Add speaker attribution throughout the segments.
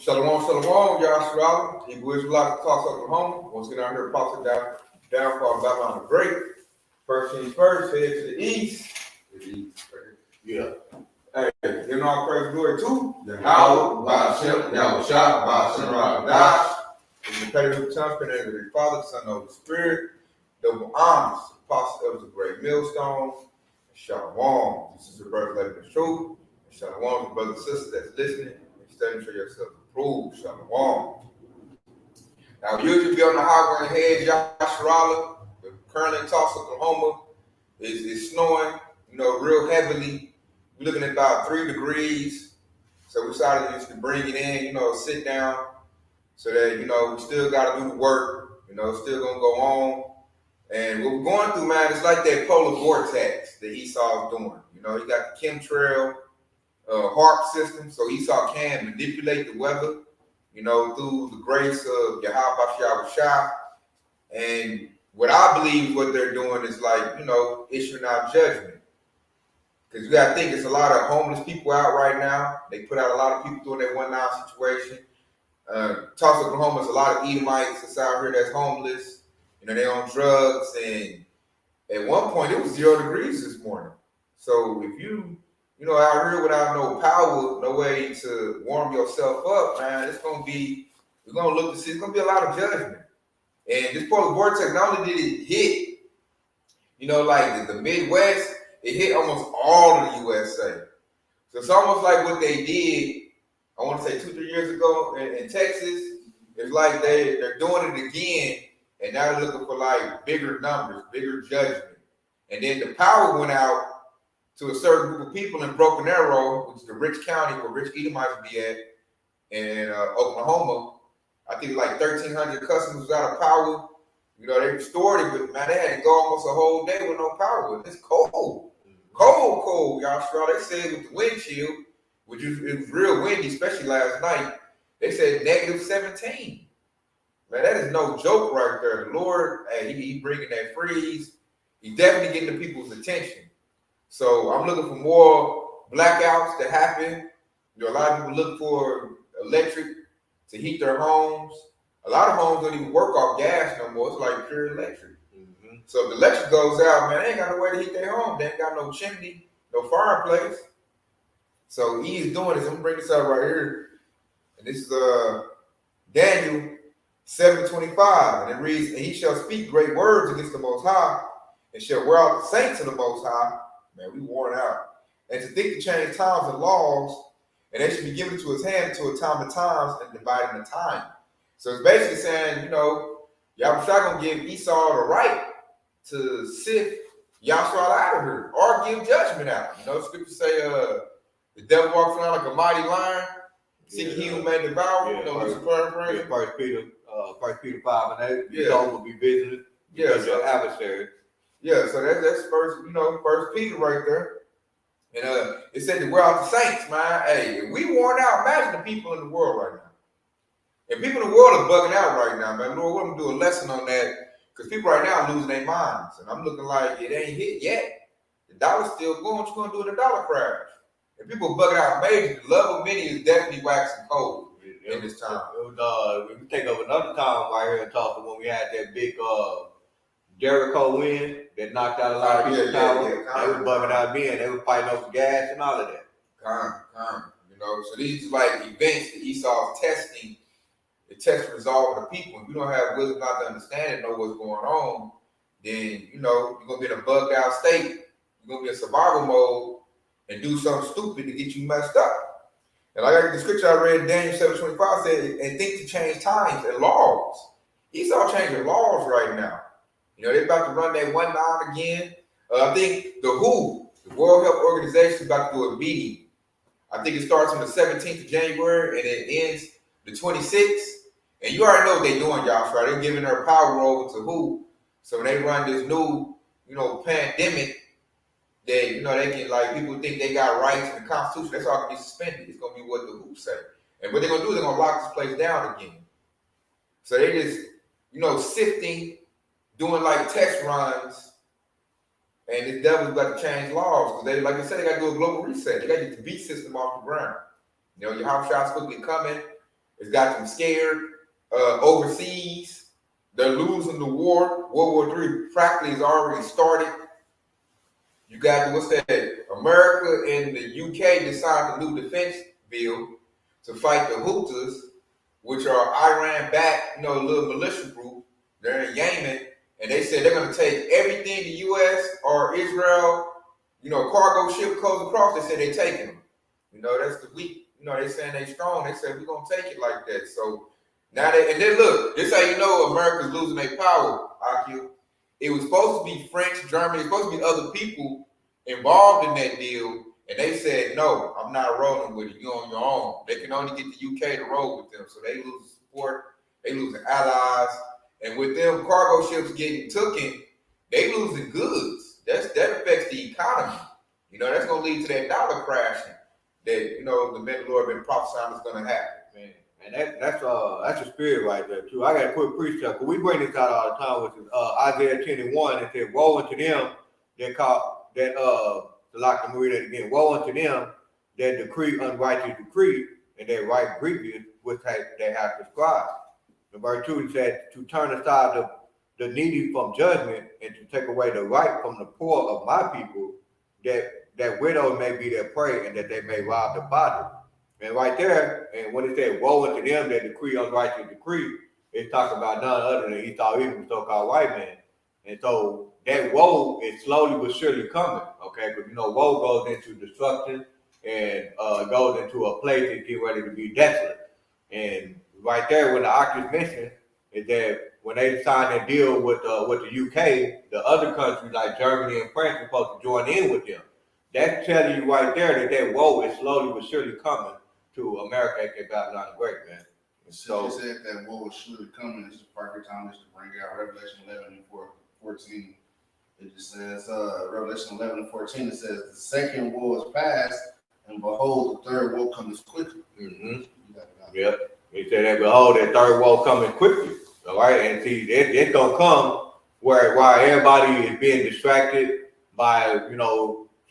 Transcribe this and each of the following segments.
Speaker 1: Shalom, shalom, Yahshua. Hebrew Israelites across Oklahoma. Once again, out here, Apostle downfall of Babylon the Great. First things first, head to the east.
Speaker 2: Yeah.
Speaker 1: Hey, you know, all praise glory too.
Speaker 2: Yahweh, Ba'ashem, Yahushua, Ba'ashem, Ra'adash.
Speaker 1: In the petty tongue, in the name of the Father, Son, and Holy Spirit. Double honors, Apostle of the Great Millstone. Shalom. This is your brother, Lady the Truth. Shalom, the brothers and sisters that's listening. Studying for yourself. Prove Shalom. Now, we usually be on the highway ahead, Yahshua. Currently in Tulsa, Oklahoma, it's snowing, real heavily. We're looking at about 3 degrees. So we decided just to bring it in, sit down, so that, we still got to do the work, it's still going to go on. And what we're going through, man, it's like that polar vortex that Esau's doing. He got the chemtrail HARP system, so Esau can manipulate the weather, through the grace of Yahweh. And what I believe what they're doing is like, issuing out judgment. Because you got to think it's a lot of homeless people out right now. They put out a lot of people doing that 1-9 situation. Tulsa, Oklahoma, is a lot of Edomites that's out here that's homeless. They on drugs. And at one point, it was 0 degrees this morning. So if you out here without no power, no way to warm yourself up, man, we're going to look to see, it's going to be a lot of judgment. And this polar vortex, not only did it hit, like the Midwest, it hit almost all of the USA. So it's almost like what they did, I want to say 2-3 years ago in Texas. It's like they're doing it again, and now they're looking for like bigger numbers, bigger judgment. And then the power went out to a certain group of people in Broken Arrow, which is the rich county where rich Edomites be at, in Oklahoma. I think like 1,300 customers was out of power. They restored it, but man, they had to go almost a whole day with no power. It's cold. Cold, y'all. They said with the wind chill, which it was real windy, especially last night. They said -17. Man, that is no joke right there. The Lord, he bringing that freeze. He's definitely getting the people's attention. So I'm looking for more blackouts to happen. A lot of people look for electric to heat their homes. A lot of homes don't even work off gas no more. It's like pure electric. Mm-hmm. So if the electric goes out, man, they ain't got no way to heat their home. They ain't got no chimney, no fireplace. So he is doing this. I'm going to bring this out right here. And this is Daniel 7:25. And it reads, "And he shall speak great words against the Most High, and shall wear out the saints of the Most High." Man, we worn out. "And to think to change times and laws, and they should be given to his hand until a time of times and dividing the time." So it's basically saying, Yahweh gonna give Esau the right to sift Yahshua out of here or give judgment out. Scripture say the devil walks around like a mighty lion, seeking he who may devour. This is paraphrasing.
Speaker 2: First Peter 5:8. Esau will be visited because your adversary.
Speaker 1: Yeah, so that's First Peter right there. And it said to wear out the saints, man. Hey, if we worn out, imagine the people in the world right now. And people in the world are bugging out right now, man. Lord, we're going to do a lesson on that because people right now are losing their minds. And I'm looking like it ain't hit yet. The dollar's still going. What you going to do in the dollar crash? And people bugging out major. The love of many is definitely waxing cold in this time.
Speaker 2: We take up another time right here and talk when we had that big Jericho wind that knocked out a lot of people's power. They were bugging out then. They were fighting over gas and all of that.
Speaker 1: So these like events that Esau's testing, the test resolve of the people. If you don't have wisdom not to understand and know what's going on, then you're gonna be in a bugged out state. You're gonna be in survival mode and do something stupid to get you messed up. And like the scripture I read, Daniel 7:25 said, "And think to change times and laws." Esau changing laws right now. They're about to run that 1-9 again. I think the WHO, the World Health Organization, is about to do a meeting. I think it starts on the 17th of January and it ends the 26th. And you already know what they're doing, y'all. Right? They're giving their power over to WHO. So when they run this new, pandemic, they can, like, people think they got rights in the Constitution. That's all going to be suspended. It's going to be what the WHO say. And what they're going to do, they're going to lock this place down again. So they just, sifting, doing like test runs, and the devil's about to change laws because they, like I said, they got to do a global reset. They got to get the beat system off the ground. Your house shot's supposed to be coming. It's got them scared overseas. They're losing the war. World War III practically has already started. You got, what's that? America and the UK decided a new defense bill to fight the Houthis, which are Iran-backed, little militia group. They're in Yemen, and they said they're going to take everything the U.S. or Israel, cargo ship goes across. They said they're taking them. That's the weak. They saying they strong. They said we're going to take it like that. So now and then look, this how you know America's losing their power, Akil. It was supposed to be French, Germany, it was supposed to be other people involved in that deal, and they said, no, I'm not rolling with it. You're on your own. They can only get the UK to roll with them. So they lose support, they losing allies, and with them cargo ships getting taken, they losing goods. That affects the economy. That's gonna lead to that dollar crashing that the men of the Lord have been prophesying is gonna happen.
Speaker 2: Man. And that's a spirit right there too. I got a quick precept because we bring this out all the time, which is Isaiah 10:1. It said, "Woe unto them that call that like the read it again. Woe unto them that decree unrighteous decree and that write grievous which they have prescribed." In verse 2 it said, "To turn aside the needy from judgment and to take away the right from the poor of my people, that widows may be their prey and that they may rob the father." And right there, and when it said, "Woe unto them that decree unrighteous decree," it's talking about none other than Esau, even so-called white man. And so that woe is slowly but surely coming, okay? Because woe goes into destruction and goes into a place that's getting ready to be desolate. And right there, when the Oculus mentioned is that when they signed a deal with the UK, the other countries like Germany and France are supposed to join in with them. That's telling you right there that woe is slowly but surely coming to America, aka Babylon the Great, man.
Speaker 3: So you said that woe is surely coming. It's the perfect time to bring out Revelation 11:14. It just says, Revelation 11:14, it says, "The second woe is past, and behold, the third woe comes quickly."
Speaker 2: Mm-hmm. Yep. He said, "And behold, that third woe coming quickly." All right, and see, it's gonna come where everybody is being distracted by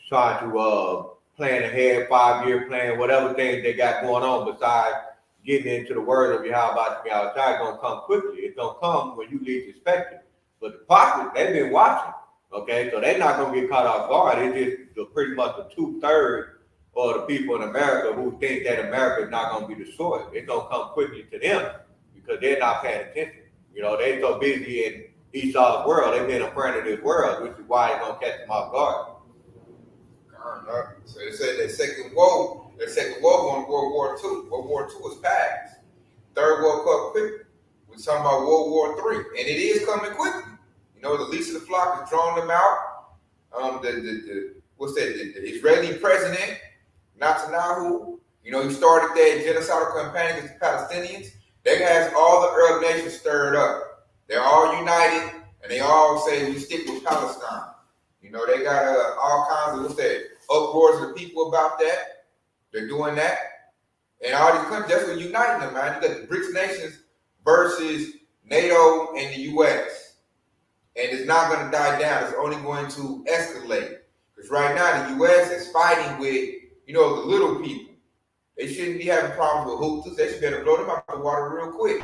Speaker 2: trying to plan ahead, 5-year plan, whatever things they got going on besides getting into the word of Yahweh to be outside. Gonna come quickly. It's gonna come when you least expect it. But the prophets, they've been watching. Okay, so they're not gonna get caught off guard. It's just pretty much the 2/3 of the people in America who think that America is not gonna be destroyed. It's gonna come quickly to them because they're not paying attention. They're so busy in Esau's world, they've been a friend of this world, which is why it's gonna catch them off guard.
Speaker 1: So they said that second woe on World War II. World War II is past. Third woe come quickly. We're talking about World War III, and it is coming quickly. The least of the flock is drawing them out. The Israeli president Netanyahu, he started that genocidal campaign against the Palestinians. That has all the Arab nations stirred up. They're all united, and they all say we stick with Palestine. They got all kinds of uproars of the people about that. They're doing that, and all these countries, that's what uniting them, man. You got the BRICS nations versus NATO and the U.S. And it's not going to die down. It's only going to escalate. Because right now, the U.S. is fighting with, the little people. They shouldn't be having problems with Houthis. They should better blow them out the water real quick.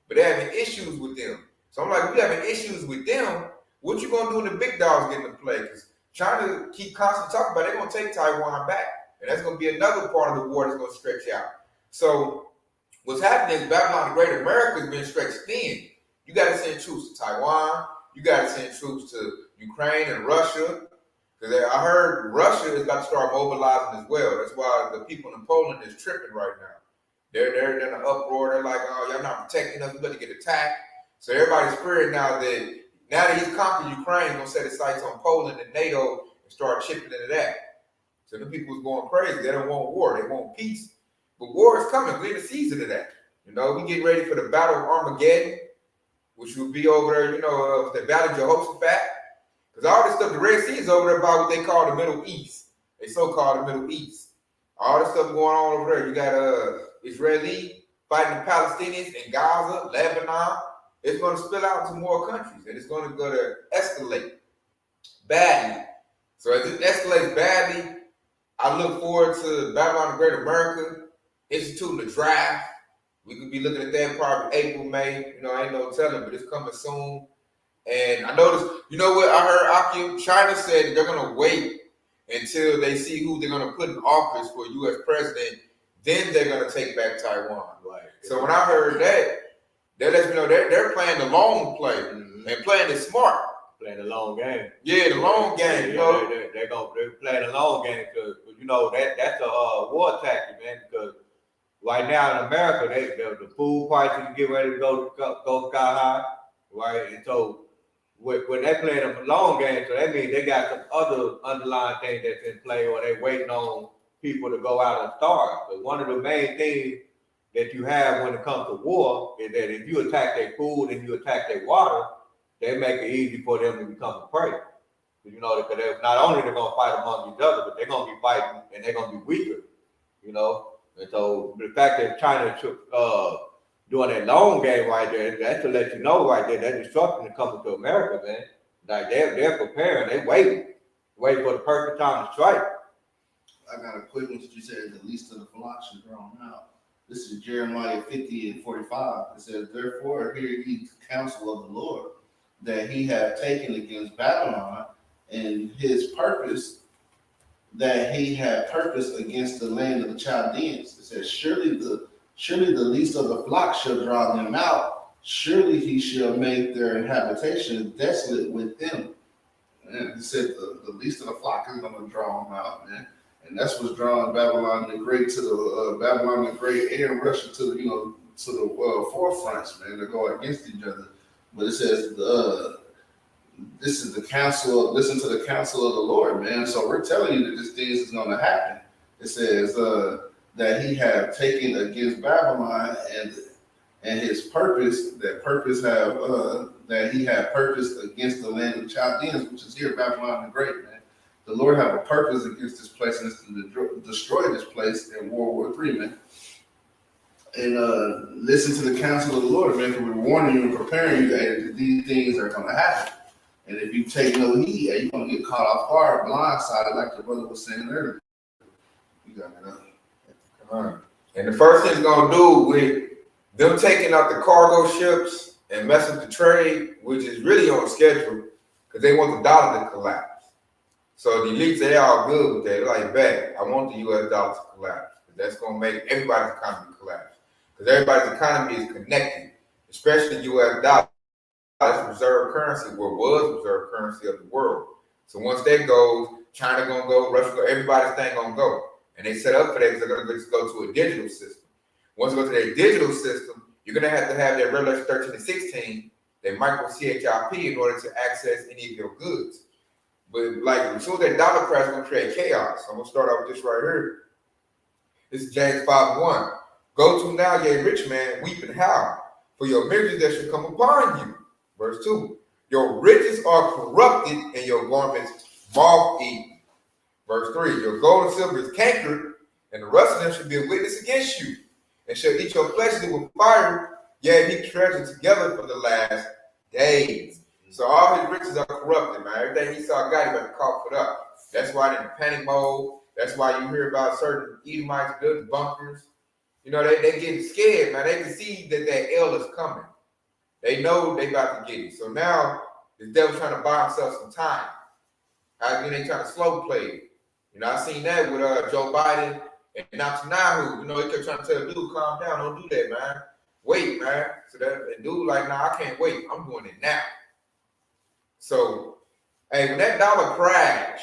Speaker 1: But they're having issues with them. So I'm like, if you're having issues with them, what you going to do when the big dogs get into play? Because China keep constantly talking about it. They're going to take Taiwan back. And that's going to be another part of the war that's going to stretch out. So what's happening is Babylon the Great America has been stretched thin. You got to send troops to Taiwan. You got to send troops to Ukraine and Russia. Because I heard Russia is about to start mobilizing as well. That's why the people in Poland is tripping right now. They're in an uproar. They're like, oh, y'all not protecting us. We're going to get attacked. So everybody's fearing now that he's conquered Ukraine, he's going to set his sights on Poland and NATO and start chipping into that. So the people is going crazy. They don't want war. They want peace. But war is coming. We're in the season of that. We getting ready for the Battle of Armageddon, which will be over there, the Valley of Jehoshaphat. Because all this stuff, the Red Sea is over there by what they call the Middle East. They so-called the Middle East. All this stuff going on over there. You got Israeli fighting the Palestinians in Gaza, Lebanon. It's going to spill out into more countries, and it's going to escalate badly. So as it escalates badly, I look forward to Babylon the Great America instituting a draft. We could be looking at that probably April, May. You know, I ain't no telling, but it's coming soon. And I noticed, you know what? I heard China said they're gonna wait until they see who they're gonna put in office for U.S. president. Then they're gonna take back Taiwan.
Speaker 2: Right.
Speaker 1: So when I heard that lets me know they're playing the long play and playing it smart.
Speaker 2: Playing the long game.
Speaker 1: Yeah, the long game. You know,
Speaker 2: they're playing the long game because you know that's a war tactic, man. Because right now in America, the food prices get ready to go sky high, right? And so when they play the long game, so that means they got some other underlying things that's in play, or they waiting on people to go out and starve. But one of the main things that you have when it comes to war is that if you attack their food and you attack their water, they make it easy for them to become a prey. You know, because not only they're gonna fight among each other, but they're gonna be fighting and they're gonna be weaker. You know, and so the fact that China doing that long game right there, that's to let you know right there that destruction is coming to America, man. Like they're preparing, they waiting for the perfect time to strike.
Speaker 3: I got a quick one that you said the least of the flocks are drawn out. This is Jeremiah 50 and 45. It says, therefore, hear ye the counsel of the Lord, that he hath taken against Babylon, and his purpose that he had purposed against the land of the Chaldeans. It says, surely the least of the flock shall draw them out. Surely he shall make their habitation desolate with them. And he said the least of the flock is going to draw them out, man. And that's what's drawing Babylon the Great to the Babylon the Great and Russia to the forefronts, man, to go against each other. But it says this is the counsel. Listen to the counsel of the Lord, man. So we're telling you that this thing is going to happen. It says that he had taken against Babylon and his purpose. That he had purposed against the land of the Chaldeans, which is here Babylon the Great, man. The Lord have a purpose against this place, and it's to destroy this place in World War III, man. And listen to the counsel of the Lord, man, because we're warning you and preparing you that these things are going to happen. And if you take no heed, you're going to get caught off guard, blindsided, like the brother was saying earlier. You got it up.
Speaker 1: And the first thing it's going to do with them taking out the cargo ships and messing with the trade, which is really on schedule, because they want the dollar to collapse. So the elites, they all good with that. They're like, bet, I want the U.S. dollar to collapse. That's going to make everybody's economy collapse. Because everybody's economy is connected, especially the U.S. dollar. It's reserve currency, what was reserve currency of the world. So once that goes, China going to go, Russia going to go, everybody's thing going to go. And they set up for that because they're going to just go to a digital system. Once you go to that digital system, you're going to have that Revelation 13 and 16, that micro CHIP in order to access any of your goods. But like, as soon as that dollar crash is going to create chaos. I'm going to start off with this right here. This is James 5:1. Go to now, ye rich man, weep and howl, for your misery that shall come upon you. Verse 2. Your riches are corrupted and your garments moth-eaten. Verse 3. Your gold and silver is cankered, and the rust of them shall be a witness against you, and shall eat your flesh with fire, yea, be treasured together for the last days. So all his riches are corrupted, man. Everything he saw God, he got to cough it up. That's why they're in panic mode. That's why you hear about certain Edomites building bunkers. You know, they getting scared, man. They can see that L is coming. They know they about to get it. So now the devil's trying to buy himself some time. They trying to slow play it. You know, I seen that with Joe Biden and Netanyahu. You know, he kept trying to tell the dude, calm down, don't do that, man. Wait, man. So that dude like, nah, I can't wait. I'm doing it now. So, hey, when that dollar crash,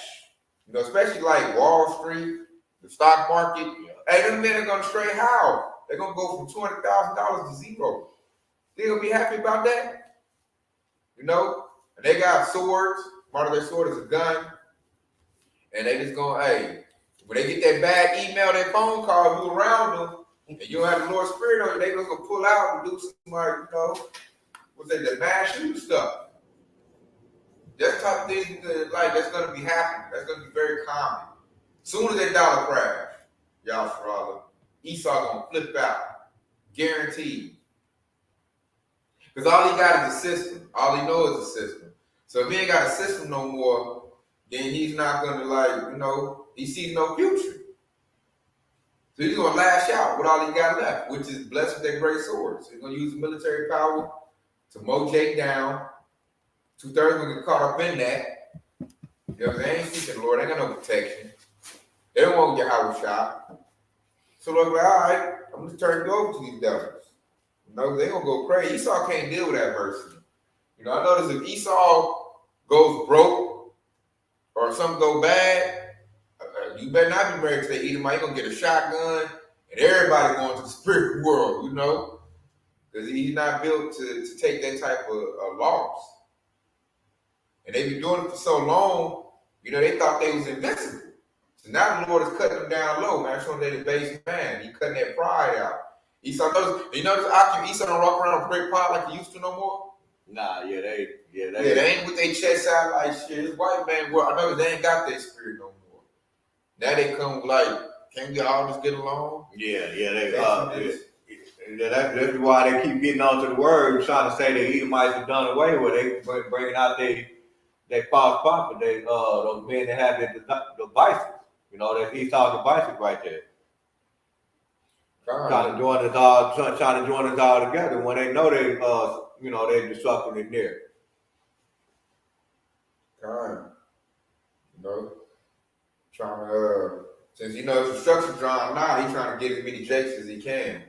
Speaker 1: you know, especially like Wall Street, the stock market, hey, them men are gonna straight howl. They're gonna go from $200,000 to zero. They gonna be happy about that, you know. And they got swords. Part of their sword is a gun, and they just gonna, hey, when they get that bad email, that phone call, you around them, and you don't have the Lord's Spirit on you, they just gonna pull out and do some, like, you know, what's that, the mass shooting stuff. That type of thing, like, that's gonna be happening. That's gonna be very common. Soon as that dollar crash, y'all brother, Esau gonna flip out, guaranteed. Because all he got is a system. All he knows is a system. So if he ain't got a system no more, then he's not gonna, like, you know, he sees no future. So he's gonna lash out with all he got left, which is blessed with their great swords. He's gonna use the military power to mow Jake down. 2/3 gonna get caught up in that. You know, they ain't seeking the Lord, they ain't got no protection. They don't want to get Howard shot. So look like, all right, I'm just turning you over to these devils. You know, they gonna go crazy. Esau can't deal with adversity. You know, I notice if Esau goes broke or something go bad, you better not be married to the Edomite. You're gonna get a shotgun and everybody going to the spirit world, you know, because he's not built to take that type of loss. And they've been doing it for so long, you know, they thought they was invincible. So now the Lord is cutting them down low, man, showing they the base man. He cutting that pride out. Esau notice, you notice Esau don't walk around with great pride like he used to no more?
Speaker 2: Nah, they
Speaker 1: ain't with their chest out like shit. This white man, well, I know they ain't got that spirit no more. Now they come like, can we all just get along?
Speaker 2: That's why they keep getting onto the word, trying to say the Edomites have done away with it. They bringing out they false prophet, those men that have the devices. You know, that's Esau's devices right there. Trying to join us all together when they know they're disrupting it there.
Speaker 1: You know, trying to since you know the structure drawn now, he's trying to get as many jakes as he can,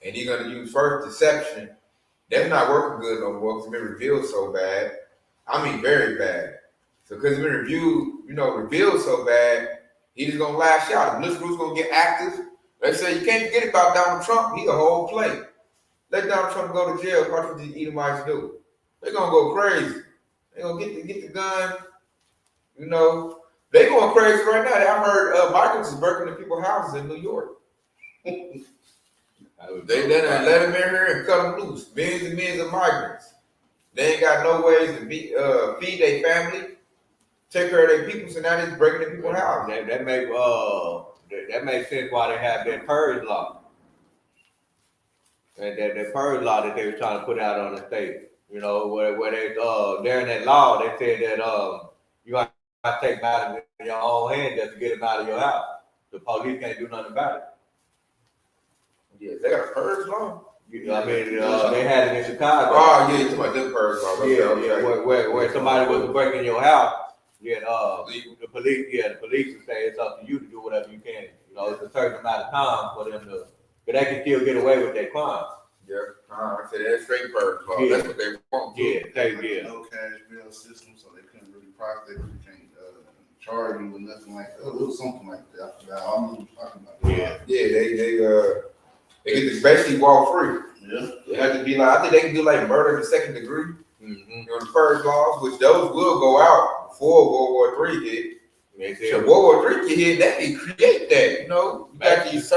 Speaker 1: and he's gonna use first deception. That's not working good no more because it's been revealed so bad. I mean, very bad. So because it's been revealed so bad, he just gonna lash out. The group's gonna get active. They say you can't forget about Donald Trump. He a whole play. Let Donald Trump go to jail. Watch what these Edomites do. They're gonna go crazy. They're gonna get the gun. You know, they going crazy right now. I heard migrants is breaking into people's houses in New York. They let them in here and cut them loose. Millions and millions of migrants. They ain't got no ways to feed their family, take care of their people, so now they're breaking into people's houses.
Speaker 2: That makes sense why they have that purge law. And that purge law that they were trying to put out on the state. You know, where they during that law they said that you got to take matters in your own hand just to get them out of your house. The police can't do nothing about it.
Speaker 1: Yeah, they got a purge law.
Speaker 2: They had it in Chicago.
Speaker 1: Oh yeah, you talking about them purge law?
Speaker 2: Okay. Where somebody was breaking your house. The police would say it's up to you to do whatever you can. You know, it's a certain amount of time for them to, but they can still get away with their crime.
Speaker 1: Yeah, I said that's straight purge law.
Speaker 2: Yeah.
Speaker 1: That's what they want.
Speaker 3: No cash bail system, so they couldn't really prosecute. They can't charge you with nothing like that. It was something like that. I'm talking about.
Speaker 1: They get to basically walk free.
Speaker 3: Yeah.
Speaker 1: It had to be like, I think they can do like murder in the second degree. Mm-hmm. You know, the purge laws, which those will go out before World War III hit. So World War III hit, that can create that. You know, you got these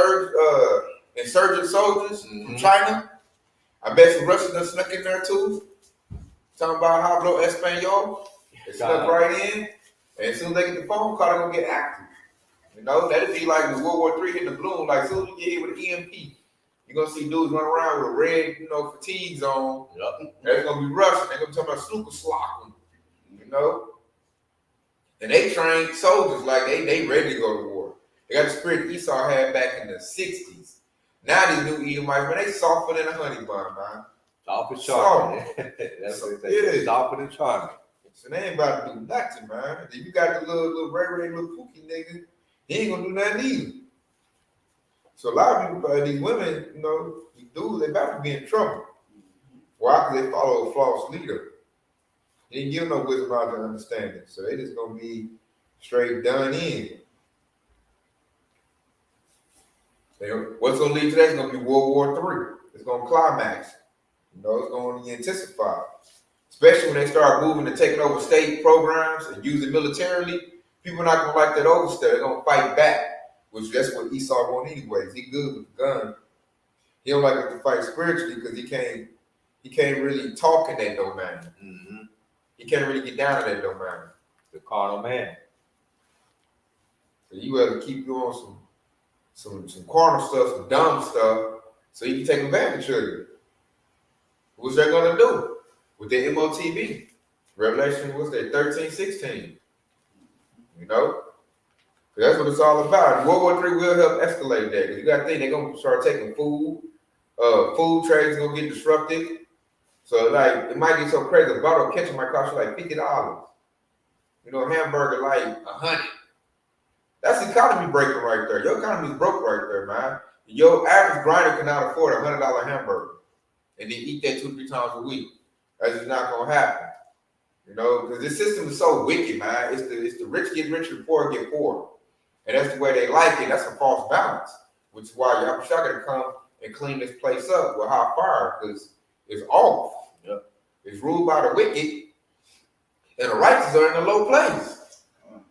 Speaker 1: insurgent soldiers from China. I bet some Russians done snuck in there too. Talking about how blow Espanol. They snuck right in. And as soon as they get the phone call, they're gonna get active. You know, that'd be like when World War III hit the bloom. Like as soon as you get hit with an EMP, you're gonna see dudes running around with red, fatigues on. Yep. They're gonna be Russian. They're gonna be talking about snooker slocking. You know? And they trained soldiers like they ready to go to war. They got the spirit Esau had back in the 60s. Now these new Edomites, man, they softer than a honey bun, man.
Speaker 2: Soft and charming. That's what they say. Soft and charming.
Speaker 1: So they ain't about to do nothing, man. If you got the little Ray little pookie nigga, he ain't gonna do nothing either. So a lot of people, these women, these dudes, they about to be in trouble. Why? Because they follow a false leader. He didn't give no wisdom, knowledge, and understanding. So they just gonna be straight done in. What's gonna lead to that is gonna be World War III. It's gonna climax. It's gonna intensify. Especially when they start moving and taking over state programs and using militarily, people are not gonna like that old stuff. They're gonna fight back, which that's what Esau want anyways. He good with the gun. He don't like to fight spiritually because he can't really talk in that domain. Mm-hmm. He can't really get down in that domain.
Speaker 2: The carnal man.
Speaker 1: So you have to keep doing some carnal stuff, some dumb stuff, so you can take advantage of it. What's that gonna do? With the MOTB, Revelation, what's that, 13, 16. Because That's what it's all about. World War III will help escalate that. 'Cause you got to think they're gonna start taking food. Food trades gonna get disrupted. So like it might get so crazy. A bottle of ketchup might cost you like $50. You know, a hamburger like $100. That's economy breaking right there. Your economy's broke right there, man. Your average grinder cannot afford a $100 hamburger and then eat that 2-3 times a week. That's just not gonna happen. You know, because this system is so wicked, man. It's the rich get richer, the poor get poorer. And that's the way they like it. That's a false balance. Which is why y'all gotta come and clean this place up with hot fire, because it's off.
Speaker 2: Yep.
Speaker 1: It's ruled by the wicked, and the righteous are in a low place.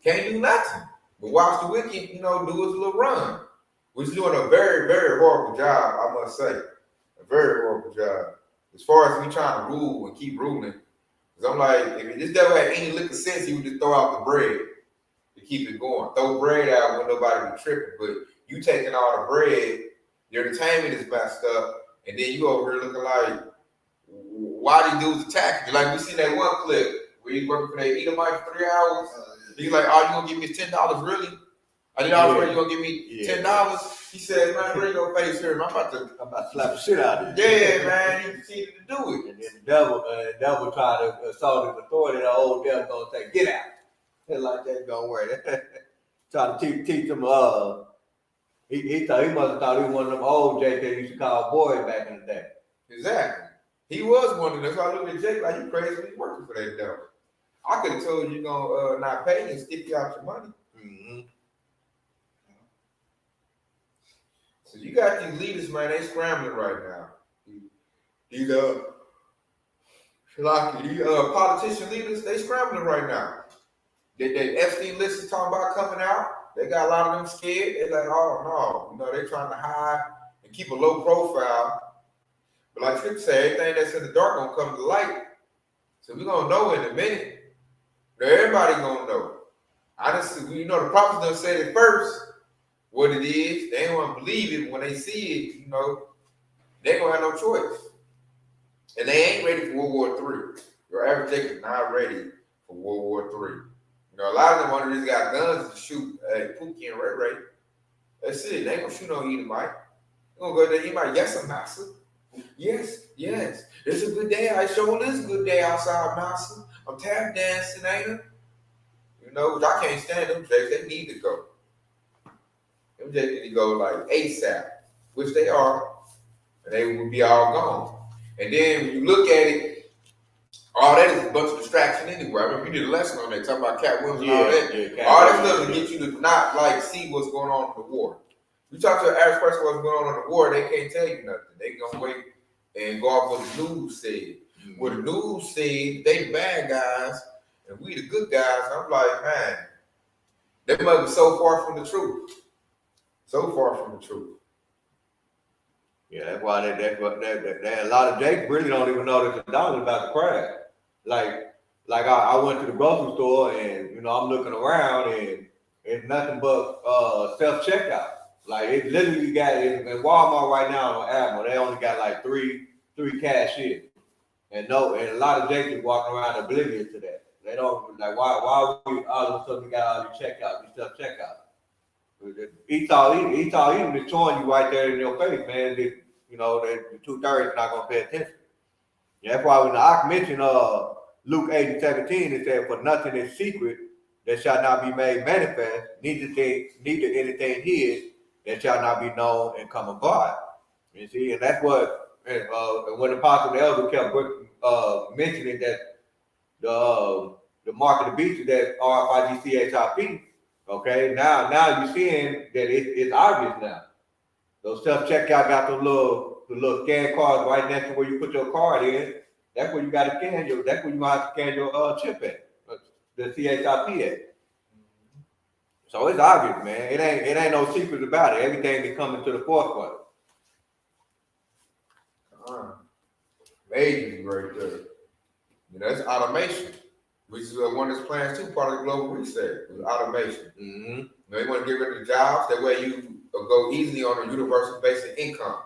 Speaker 1: Can't do nothing. But watch the wicked, you know, do his little run. Which is doing a very, very horrible job, I must say. A very horrible job. As far as me trying to rule and keep ruling. Because I'm like, if this devil had any lick of sense, he would just throw out the bread to keep it going. Throw bread out when nobody be tripping. But you taking all the bread, your entertainment is messed up, and then you over here looking like, why these dudes attacking you? Like we seen that one clip where he's working for that Edomite for 3 hours. He's like, "Oh, you gonna give me $10 really? I didn't already you gonna give me $10?" He said, "Man, bring your face here. I'm about to
Speaker 2: slap the shit out of you."
Speaker 1: Yeah, man, he proceeded to do it.
Speaker 2: And then the devil tried to assault his authority. The old devil gonna say, "Get out." And like that don't work. Trying to teach him. He thought he must have thought he was one of them old Jake that used to call boys back in the day.
Speaker 1: Exactly. He was one of them. So I looked at Jake like, you crazy, he's working for that devil. I could have told you gonna not pay you and stick you out your money.
Speaker 2: Mm-hmm.
Speaker 1: So you got these leaders, man, they scrambling right now. These politician leaders, they scrambling right now. That Epstein list is talking about coming out. They got a lot of them scared. They're like, oh no, you know, they're trying to hide and keep a low profile. But like Trick said, everything that's in the dark gonna come to light. So we're gonna know in a minute. Everybody gonna know. Honestly, you know, the prophets done said it first, what it is. They don't want to believe it when they see it, you know. They gonna have no choice. And they ain't ready for World War III. Your average Jake is not ready for World War III. You know, a lot of them under just got guns to shoot Pookie and Ray Ray. That's it. They ain't gonna shoot no Edomite. They gonna go there, Edomite, yes, master. Yes. It's a good day. I sure is a good day outside, master. I'm tap dancing, ain't it? You know, which I can't stand them Jakes. They need to go. Them Jakes need to go like ASAP, which they are, and they will be all gone. And then when you look at it, all that is a bunch of distraction anyway. I remember you did a lesson on that, talking about Cat Williams and all that. All that stuff to get you to not like see what's going on in the war. You talk to an average person what's going on in the war, they can't tell you nothing. They gonna wait and go off what the news said. Mm-hmm. What the news said, they the bad guys and we the good guys. And I'm like, man, that must be so far from the truth. So far from the truth.
Speaker 2: Yeah, that's why that a lot of Jakes really don't even know that the dollar's about to crash. Like I went to the grocery store and you know I'm looking around and it's nothing but self-checkout. Like it literally got in Walmart right now on Apple, they only got like three cashiers. And a lot of Jakes walking around oblivious to that. They don't like why we all of a sudden got all these checkouts, these self-checkout. Esau Edom is showing you right there in your face, man. That, you know, the 2/3 not gonna pay attention. Yeah, that's why when the Ak mentioned Luke 8:17, it said, "For nothing is secret that shall not be made manifest, neither anything hid that shall not be known and come abroad." You see, and that's what when the apostle the elder kept mentioning that the mark of the beast is that RFID. Okay, now you're seeing that it's obvious now. Those self-checkout got the little scan cards right next to where you put your card in. That's where you got to scan that's where you might have to scan your chip at, the CHIP at. So it's obvious, man. It ain't no secret about it. Everything is coming to the forefront.
Speaker 1: Amazing right there. You know, that's automation, which is one of his plans too, part of the global reset, is automation.
Speaker 2: Mm-hmm.
Speaker 1: They want to get rid of the jobs. That way you go easily on a universal basic income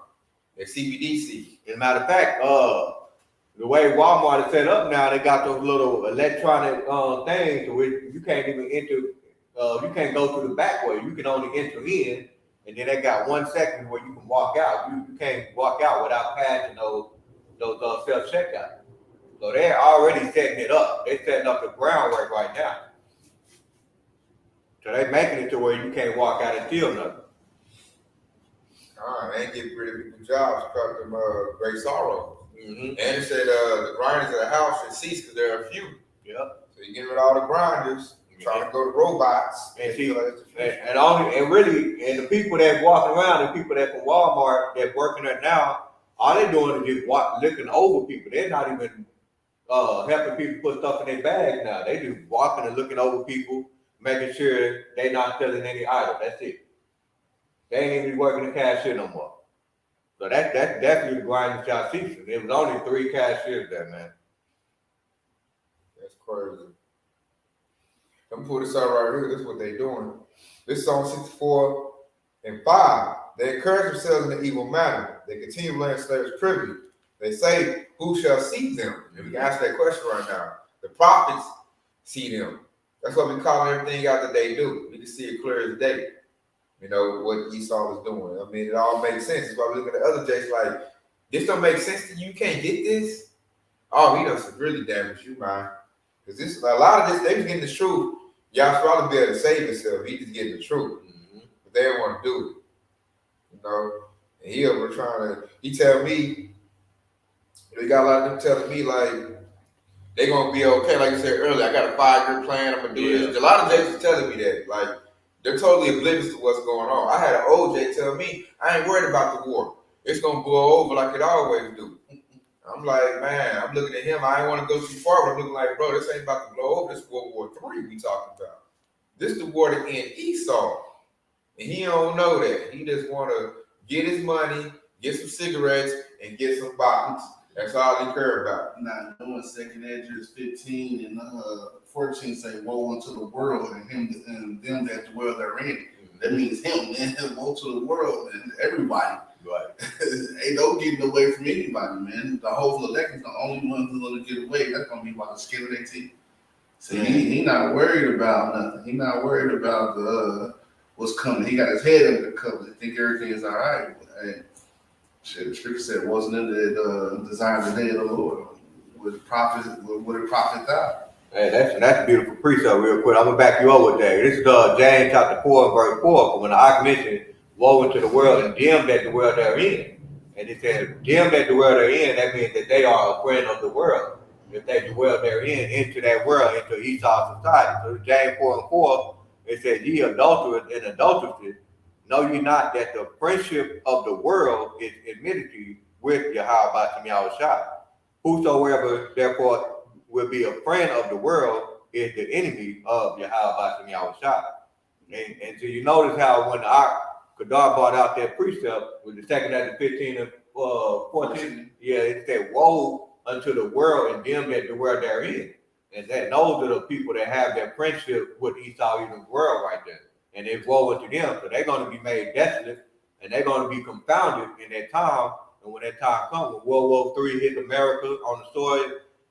Speaker 1: and CBDC.
Speaker 2: As a matter of fact, the way Walmart is set up now, they got those little electronic things to where you can't even enter You can't go through the back way. You can only enter in, and then they got 1 second where you can walk out. You can't walk out without passing those self checkout. So they're already setting it up. They're setting up the groundwork right now. So they're making it to where you can't walk out and steal nothing.
Speaker 1: They ain't getting rid of people's jobs because of great sorrow.
Speaker 2: Mm-hmm.
Speaker 1: And it said the grinders of the house should cease because there are a few.
Speaker 2: Yep.
Speaker 1: So you get rid of all the grinders, trying to go to robots.
Speaker 2: And see, and the people that walking around, the people that from Walmart that working there now, all they're doing is just looking over people. They're not even helping people put stuff in their bags now. They just walking and looking over people, making sure they're not stealing any items. That's it. They ain't even working the cashier no more. So that's definitely the grinding shop season. There was only 3 cashiers there, man.
Speaker 1: That's crazy. Let me pull this out right here. This is what they're doing. This is Psalm 64 and 5. They encourage themselves in an evil manner. They continue laying slaves privy. They say, who shall see them? And we can ask that question right now. The prophets see them. That's what we call everything out that they do. We can see it clear as day. You know, what Esau was doing. I mean, it all makes sense. That's why we look at the other days like, this don't make sense to you? You can't get this? Oh, he does really damage you, man. Because this, a lot of this, they was getting the truth. Y'all should probably be able to save yourself. He just getting the truth. Mm-hmm. But they don't want to do it. You know? And he over trying to, he tell me, you got a lot of them telling me, like, they going to be okay. Like you said earlier, I got a 5-year plan. I'm going to do this. A lot of Jays is telling me that. Like, they're totally oblivious to what's going on. I had an OJ tell me, I ain't worried about the war. It's going to blow over like it always do. I'm like, man, I'm looking at him. I ain't want to go too far, but I'm looking like, bro, this ain't about to blow over. This is World War III we talking about. This is the war to end Esau. And he don't know that. He just want to get his money, get some cigarettes, and get some bottles. That's all he care about.
Speaker 3: Not knowing 2nd Ezra 15 and 14 say, woe unto the world and him and them that dwell therein. That means him, man. Woe to the world and everybody.
Speaker 2: Right.
Speaker 3: Ain't no getting away from anybody, man. The whole elect is the only one who's going to get away. That's going to be by the skin of their teeth. See, he not worried about nothing. He not worried about what's coming. He got his head under the covers. He think everything is all right. But, hey, shit, the scripture said, wasn't it that desire the day of the Lord? Would it profit out?
Speaker 2: Hey, that's a beautiful precept real quick. I'm going to back you up with that. This is James chapter 4 and verse 4. When I mentioned woe into the world and them that the world therein. And it says, them that dwell therein, that means that they are a friend of the world. If they dwell therein, into that world, into Esau's society. So James 4 and 4, it says, ye adulterers and adulteresses, know ye not that the friendship of the world is enmity with Yahweh Bashim Yahushua. Whosoever, therefore, will be a friend of the world is the enemy of Yahweh Bashim Yahushua. And so you notice how when Kadar brought out that precept with the 2nd Ezra 15 and 14, it said, woe unto the world and them that dwell therein. And those are the people that have that friendship with Esau in the world right there. And it's woe unto them. So they're going to be made desolate and they're going to be confounded in that time. And when that time comes, when World War III hit America on the soil,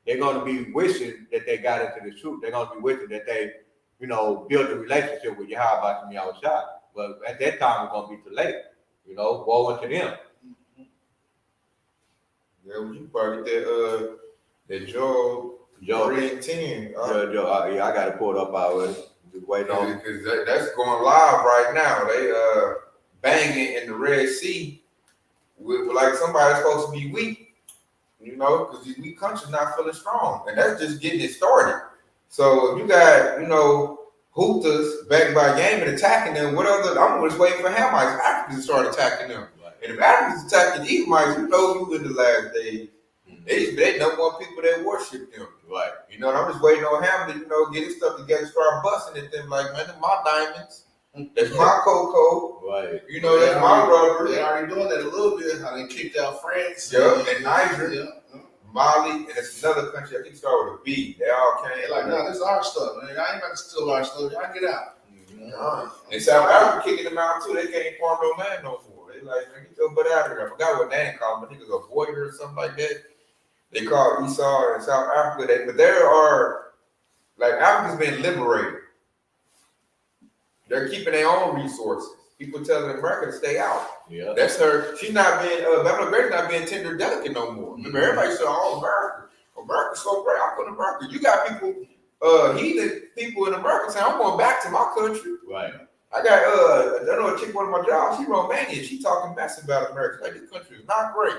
Speaker 2: they're going to be wishing that they got into the truth. They're going to be wishing that they, built a relationship with Yahweh Bashim Yahushua. But at that time, it's going to be too late. Woe unto them.
Speaker 1: Yeah, when you probably that Joel 3 and 10.
Speaker 2: I got to pull it up already. Just wait on it.
Speaker 1: Because that's going live right now. They banging in the Red Sea with like somebody's supposed to be weak, because these weak countries not feeling strong. And that's just getting it started. So if you got, Houthis backed by Yemen attacking them, I'm just waiting for Hamites, Africans to start attacking them. Right. And if Africans attacking Edomites, you in the last days. They number one people that worship them. Right. And I'm just waiting on him to, get his stuff together, start busting at them like, man, that's my diamonds. That's my cocoa. Right. That's my rubber.
Speaker 3: They already doing that a little bit, how they kicked out France.
Speaker 1: And Niger. Yeah. Mali, and it's another country, I think started with a B. They all came.
Speaker 3: They're like, no, this is our stuff, man. I ain't about to steal our stuff. Y'all get out.
Speaker 1: And South Africa kicking them out too. They can't farm no land no more. They like, man, get your butt out of here. I forgot what name called them. I think it was a Boyer or something like that. They call Esau in South Africa. But there are, like, Africa's been liberated. They're keeping their own resources. People telling America to stay out.
Speaker 2: Yeah.
Speaker 1: That's her. She's not being, Babylon Great not being tender delicate no more. Remember, everybody said, oh, America. America's so great. I put America. You got people, heathen people in America saying, I'm going back to my country.
Speaker 2: Right.
Speaker 1: I got, I know a chick, one of my jobs, she Romanian. She talking mess about America. Like, this country is not great.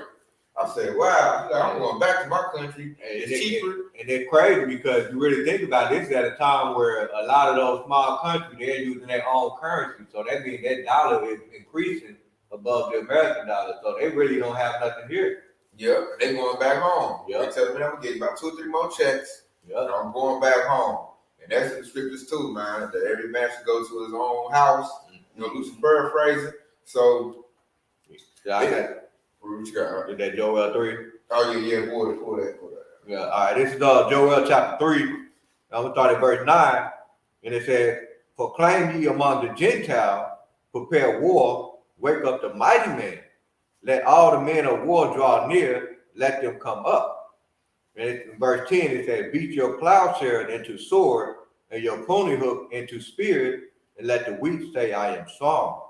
Speaker 1: I said, wow, I'm going back to my country. It's cheaper.
Speaker 2: And it's crazy because you really think about this at a time where a lot of those small countries, they're using their own currency. So that means that dollar is increasing above the American dollar. So they really don't have nothing here.
Speaker 1: Yep, they going back home.
Speaker 2: Yep.
Speaker 1: They telling me I'm getting about 2 or 3 more checks.
Speaker 2: Yep.
Speaker 1: And I'm going back home. And that's in the scriptures too, man. That every man should go to his own house. You know, loosely paraphrasing. So,
Speaker 2: yeah, I got
Speaker 1: what you got?
Speaker 2: is that Joel 3?
Speaker 1: Oh yeah, pull that.
Speaker 2: Yeah, all right. This is Joel chapter 3. I'm gonna start at verse 9, and it says, "Proclaim ye among the Gentiles, prepare war, wake up the mighty man. Let all the men of war draw near, let them come up." And in verse 10, it says, "Beat your plowshare into sword, and your pony hook into spear, and let the weak say, I am strong."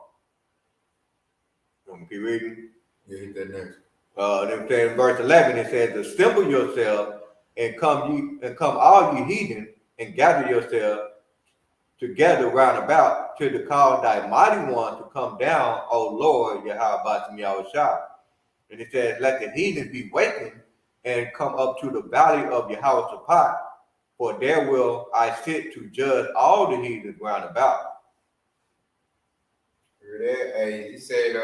Speaker 2: I'm gonna keep reading.
Speaker 1: Yeah, hit that next.
Speaker 2: Then in verse 11, it says, "Assemble yourself and come all ye heathen, and gather yourselves together round about to the call thy mighty one to come down, O Lord, Yahweh Yahushua." And it says, "Let the heathen be wakened and come up to the valley of Yehoshaphat, for there will I sit to judge all the heathens round about."
Speaker 1: Hear that? Hey, he said,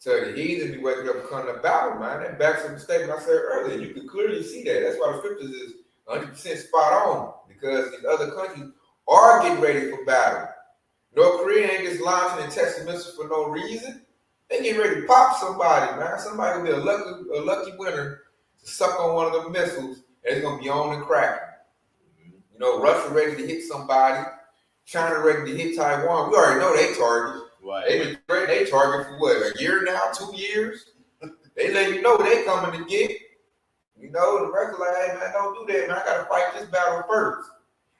Speaker 1: tell the heathen be waking up and coming to battle, man. That backs up the statement I said earlier. You can clearly see that. That's why the scriptures is 100% spot on, because these other countries are getting ready for battle. North Korea ain't just launching and testing missiles for no reason. They getting ready to pop somebody, man. Somebody will be a lucky winner to suck on one of the missiles, and it's gonna be on and cracking. You know, Russia ready to hit somebody, China ready to hit Taiwan. We already know they target.
Speaker 2: Right.
Speaker 1: They've been training they target for what, a year now, 2 years? They let you know they coming to get. You know, the Americans like, hey man, don't do that, man. I gotta fight this battle first.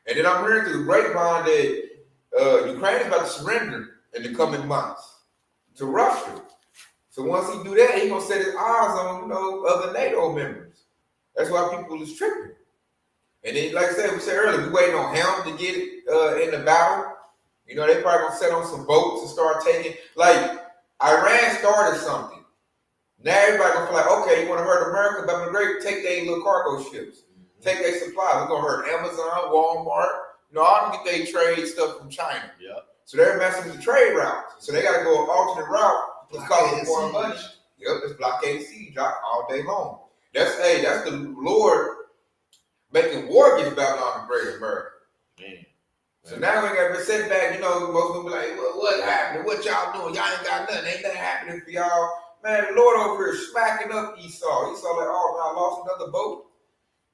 Speaker 1: And then I'm hearing through the grapevine that Ukraine is about to surrender in the coming months to Russia. So once he do that, he gonna set his eyes on, you know, other NATO members. That's why people is tripping. And then, like I said, we said earlier, we waiting on him to get in the battle. You know, they probably gonna set on some boats and start taking, like Iran started something. Now everybody gonna feel like, okay, you wanna hurt America, but I'm great, take their little cargo ships. Take their supplies. We're gonna hurt Amazon, Walmart, you know, all them get their trade stuff from China.
Speaker 2: Yeah.
Speaker 1: So they're messing with the trade routes. So they gotta go an alternate route. It's costing more money. Yep, it's blockade siege all day long. That's the Lord making war against Babylon the Great America.
Speaker 2: Man.
Speaker 1: So now we got to sit back, you know, most people be like, well, what happened? What y'all doing? Y'all ain't got nothing. Ain't nothing happening for y'all. Man, the Lord over here smacking up Esau. Esau like, oh, man, I lost another boat.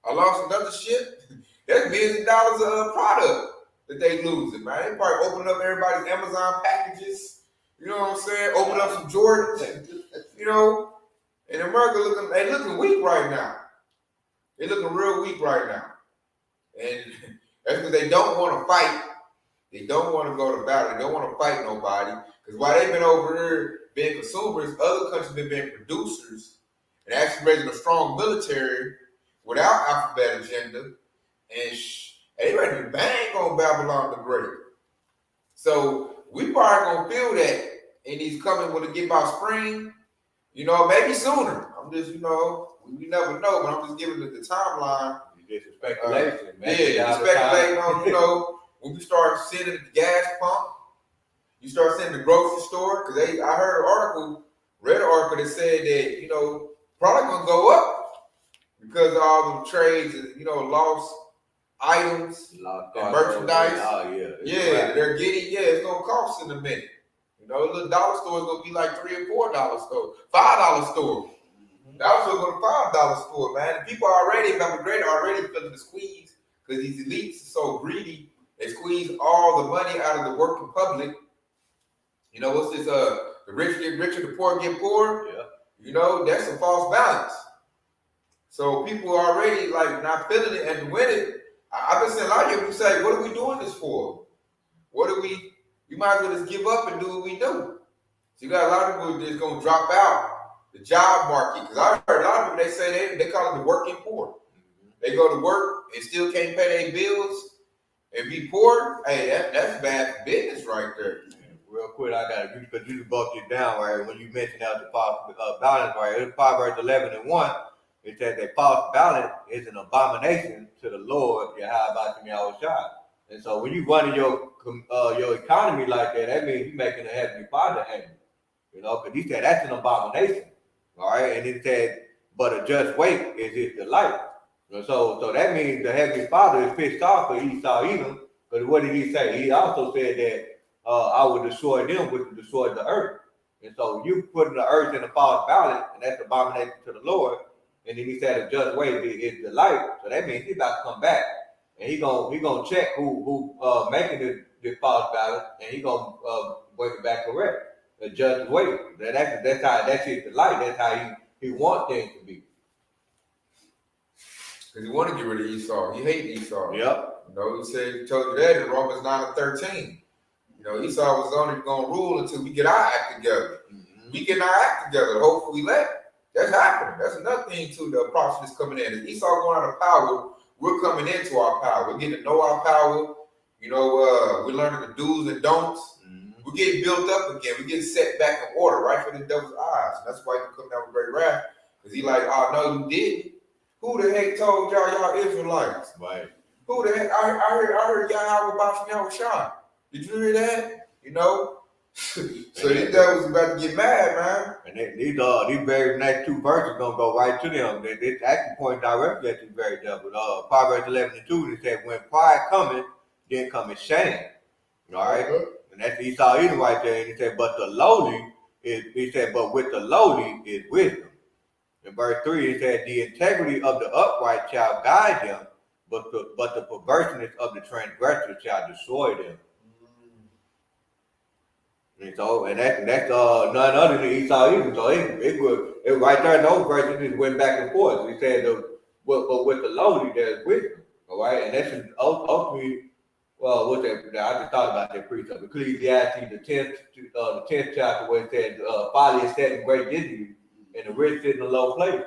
Speaker 1: I lost another ship. That's millions of dollars of product that they losing, man. They probably opening up everybody's Amazon packages. You know what I'm saying? Open up some Jordans, you know. And America looking weak right now. They looking real weak right now. And that's because they don't want to fight. They don't want to go to battle. They don't want to fight nobody. Because while they've been over here being consumers, other countries have been being producers and actually raising a strong military without alphabet agenda. And they ready to bang on Babylon the Great. So we probably going to feel that in these coming when it get by spring. You know, maybe sooner. I'm just, you know, we never know, but I'm just giving it the timeline.
Speaker 2: This is speculation, man.
Speaker 1: Yeah, speculating on, you know, when you start sitting at the gas pump, you start sitting at the grocery store, because I heard read an article that said that, you know, probably gonna go up because of all the trades and, you know, lost items and merchandise.
Speaker 2: Oh,
Speaker 1: yeah. They're getting, it's gonna cost in a minute. You know, a little dollar store is gonna be like $3 or $4 store, $5 store. Dollar store go to $5 store, man. People already, about the great, already feeling the squeeze because these elites are so greedy. They squeeze all the money out of the working public. You know, what's this? The rich get richer, the poor get poorer.
Speaker 2: Yeah.
Speaker 1: You know, that's a false balance. So people are already like not feeling it, and when it, I've been seeing a lot of people say, "What are we doing this for? What are we We might as well just give up and do what we do. So you got a lot of people just gonna drop out the job market. Because I heard a lot of people, they say they call it the working poor. They go to work and still can't pay their bills and be poor. Hey, that's bad business right there.
Speaker 2: Real quick, I got to, because you bumped it down, right? When you mentioned that the false balance, right? It's Proverbs 11:1. It says that false balance is an abomination to the Lord, Yahweh. And so when you running your economy like that, that means you're making the Heavenly Father angry. You know, because he said that's an abomination. All right. And it said, but a just weight is his delight. So that means the Heavenly Father is pissed off for Esau Edom. Because what did he say? He also said that I will destroy them, which will destroy the earth. And so you putting the earth in a false balance, and that's abomination to the Lord. And then he said a just way is delight. So that means he's about to come back, and he gonna check who making this false balance, and he gonna bring it back correct. A just way. That's his delight. That's how he wants things to be.
Speaker 1: Because he want to get rid of Esau. He hate Esau.
Speaker 2: Yep.
Speaker 1: You know, he told you that in Romans 9:13. You know, Esau was only going to rule until we get our act together. Mm-hmm. We get our act together. Hopefully, that's happening. That's another thing too. The prophet is coming in. If Esau going out of power, we're coming into our power. We're getting to know our power. You know, we're learning the do's and don'ts. Mm-hmm. We're getting built up again. We're getting set back in order, right for the devil's eyes. And that's why he come down with great wrath. Because he like, oh no, you didn't. Who the heck told y'all Israelites?
Speaker 2: Right.
Speaker 1: Who the heck? I heard y'all about Yahweh. Did you hear that? You know? So these devils about to get mad, man.
Speaker 2: And these very next two verses gonna go right to them. They actually point directly at the very devil. Proverbs 11:2, it said, when pride cometh, then cometh shame. All right? Uh-huh. And that's Esau Edom right there. And he said, but with the lowly is wisdom. In verse 3, it said, the integrity of the upright shall guide them, but the perverseness of the transgressor shall destroy them. And so, and that's none other than Esau Edom. So it right there in those verses, it went back and forth. He said, but with the lowly, there's wisdom. All right, and that's ultimately, well, what's that? I just thought about that precept. Ecclesiastes, the 10th chapter, where it said, folly is set in great dignity, and the rich sit in a low place.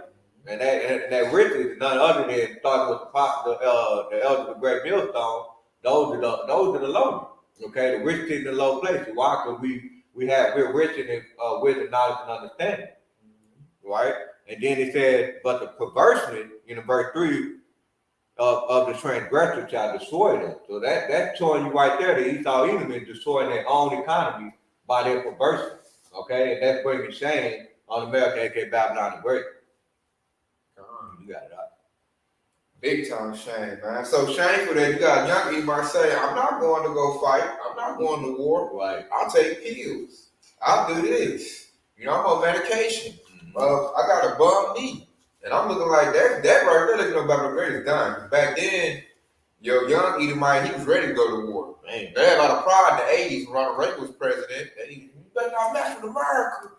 Speaker 2: And that rich is none other than starting with the prophet, the elder of the great millstone. Those are the lowly. Okay, the rich sit in a low place. Why? Because we're rich in wisdom, knowledge, and understanding. Right? And then it said, but the perverseness, in verse 3, of the transgressor shall destroy them. So that's showing you right there that Esau Edom is destroying their own economy by their perverseness. Okay, and that's bringing shame on America, aka Babylon the Great. You got it out.
Speaker 1: Big time shame, man. So shameful that you got young Edomite say, I'm not going to go fight. I'm not going to war.
Speaker 2: Right.
Speaker 1: I'll take pills. I'll do this. I'm on medication. Mm-hmm. I got a bum knee. And I'm looking like that right there, looking at Babylon the Great is done. Back then, your young Edomite, he was ready to go to war. Man. They had a lot of pride in the 80s when Ronald Reagan was president. You better not mess with America.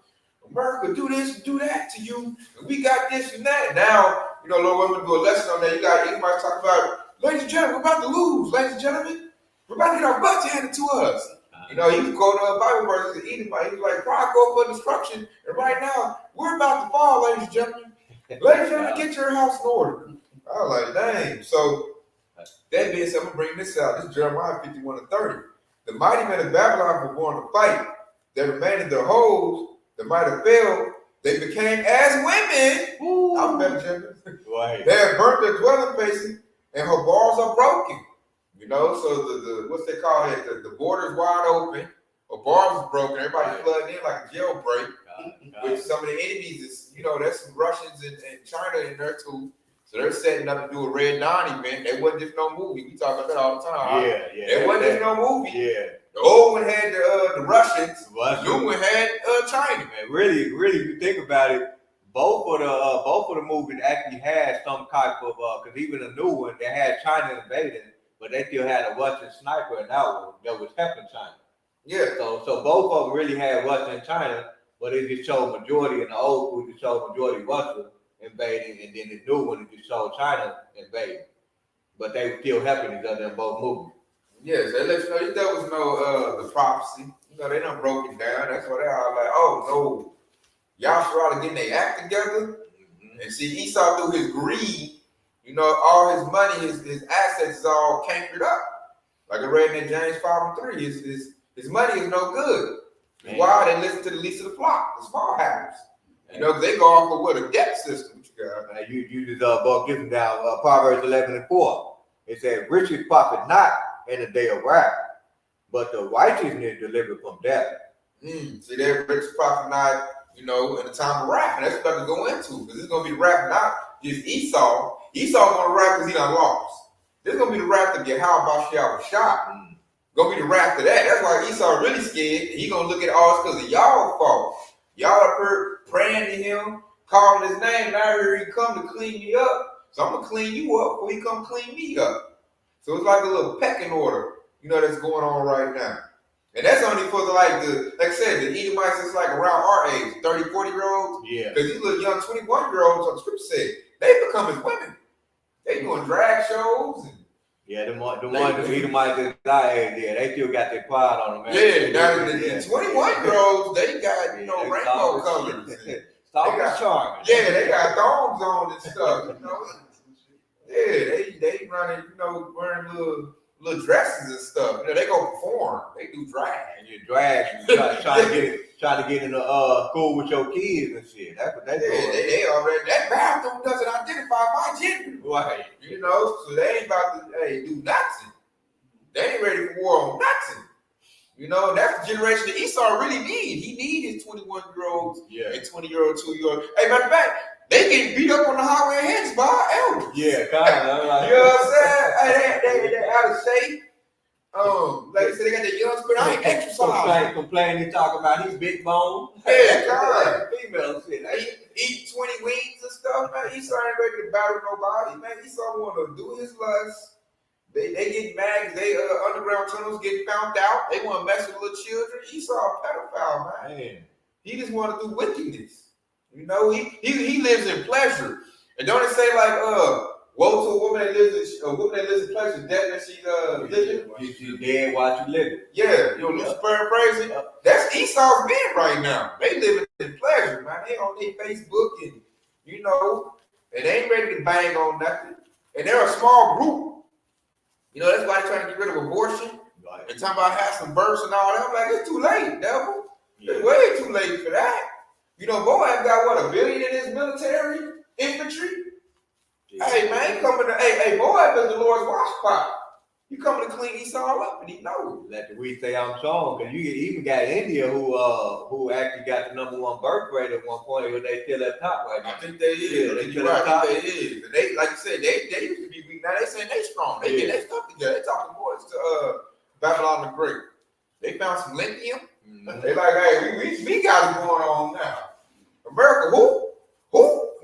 Speaker 1: America do this and do that to you. And we got this and that. Now, Lord women do a lesson on that. You got Edomites talk about, ladies and gentlemen, we're about to lose. Ladies and gentlemen, we're about to get our butts handed to us. He was quoting a Bible verse as an Edomite. He was like, pride go for destruction. And right now, we're about to fall, ladies and gentlemen. Ladies and gentlemen, get your house in order. I was like, dang. So, that being said, I'm going to bring this out. This is Jeremiah 51:30. The mighty men of Babylon were born to fight. They remained in their holes. They might have failed. They became as women. Ooh. I'm better gender. Right. They have burnt their dwelling places, and her bars are broken. So the what's they call it? The border's wide open. Her bars is broken. Everybody's flooding in like a jailbreak. With some of the enemies, is there's some Russians and China in there too. So they're setting up to do a Red Dawn event. They wasn't just no movie. We talk about that all the time. Yeah. It wasn't just no movie. Yeah. The old one had the Russians. The new one had China.
Speaker 2: Man, really, if you think about it, both of the movies actually had some type of because even the new one they had China invading, but they still had a Russian sniper in that one that was helping China.
Speaker 1: Yeah.
Speaker 2: So both of them really had Russia and China, but it just showed majority in the old one just showed majority Russia invading, and then the new one it just showed China invading. But they were still helping each other in both movies.
Speaker 1: Yes, they let you know there was no the prophecy. You know, they done broke it down. That's why they all like, oh no, Yahshua getting their act together. And see, Esau through his greed, you know, all his money, his assets is all cankered up. Like I read in James 5 and 3, his money is no good. Man. Why? They listen to the least of the flock, the small house. You know, they go off of what a debt system. What you got?
Speaker 2: Now you just broke this down. Proverbs 11 and 4. It says, riches profit not in the day of wrath, but the righteousness delivered from death.
Speaker 1: See, that rich profit not, you know, in the time of wrath, and that's what I'm going to go into, because it's going to be the wrath not just Esau. Esau going to wrath because he done lost. This is going to be the wrath of Yahweh was shot. Going to be the wrath of that. That's why Esau really scared. He going to look at all this because of y'all fault. Y'all up here praying to him, calling his name, and I heard he come to clean me up. So I'm going to clean you up before he come clean me up. So it's like a little pecking order, you know, that's going on right now. And that's only for the, like I said, the Edomites is like around our age, 30, 40-year-olds.
Speaker 2: Yeah.
Speaker 1: Because these little young 21-year-olds, on the scripture said, they become as women. They doing drag shows. And
Speaker 2: yeah, the ones, the Edomites that our age, yeah, they still got their pride on them, man.
Speaker 1: Yeah, now the 21-year-olds, they got, you know, rainbow colors.
Speaker 2: Stop charming.
Speaker 1: Yeah, they got thongs on and stuff, you know. Yeah, they running, you know, wearing little dresses and stuff. You know, they go perform. They do drag.
Speaker 2: And you drag, you trying to get in the school with your kids and shit. That's what they do.
Speaker 1: They already, that bathroom doesn't identify my gender.
Speaker 2: Right.
Speaker 1: You know, so they ain't about to do nothing. They ain't ready for war on nothing. You know, that's the generation that Esau really need. He need his 21-year-olds and 20-year-old, 2-year-old. Hey, matter of fact, they get beat up on the highway and heads by our elders.
Speaker 2: Yeah, kind of. Like,
Speaker 1: you know what I'm saying? Hey, they out of shape. Like I said, they got that young spirit. I ain't exercising.
Speaker 2: Complaining, talking about his big bone.
Speaker 1: Yeah, God.
Speaker 2: Female shit.
Speaker 1: Eat 20 wings and stuff, man. Esau ain't ready to battle nobody, man. Esau want to do his lust. They get mad. They underground tunnels getting found out. They want to mess with little children. Esau a pedophile, man. He just want to do wickedness. You know, he lives in pleasure. And don't it say like, woe to a woman that lives in pleasure, death that she's living.
Speaker 2: She's dead while she living.
Speaker 1: Yeah, you know, paraphrasing. That's Esau's men right now. They living in pleasure, man. They on their Facebook and, you know, and they ain't ready to bang on nothing. And they're a small group. You know, that's why they're trying to get rid of abortion. Right. And talking about having some births and all that. I'm like, it's too late, devil. Yeah. It's way too late for that. You know, Moab got what, 1 billion in his military infantry? Yeah. Hey, man, Moab is the Lord's washpot. You coming to clean Esau up, and he knows.
Speaker 2: Let the weak say I'm strong, because you even got India who actually got the #1 birth rate at one point, but they still at top right now.
Speaker 1: I think they is. Yeah, you're right. I think they is. And they, like you said, they used to be weak. Now they saying they strong. They get their stuff together. They talking boys to Babylon the Great. They found some lithium. Mm-hmm. They like, hey, we got it going on now. America, who?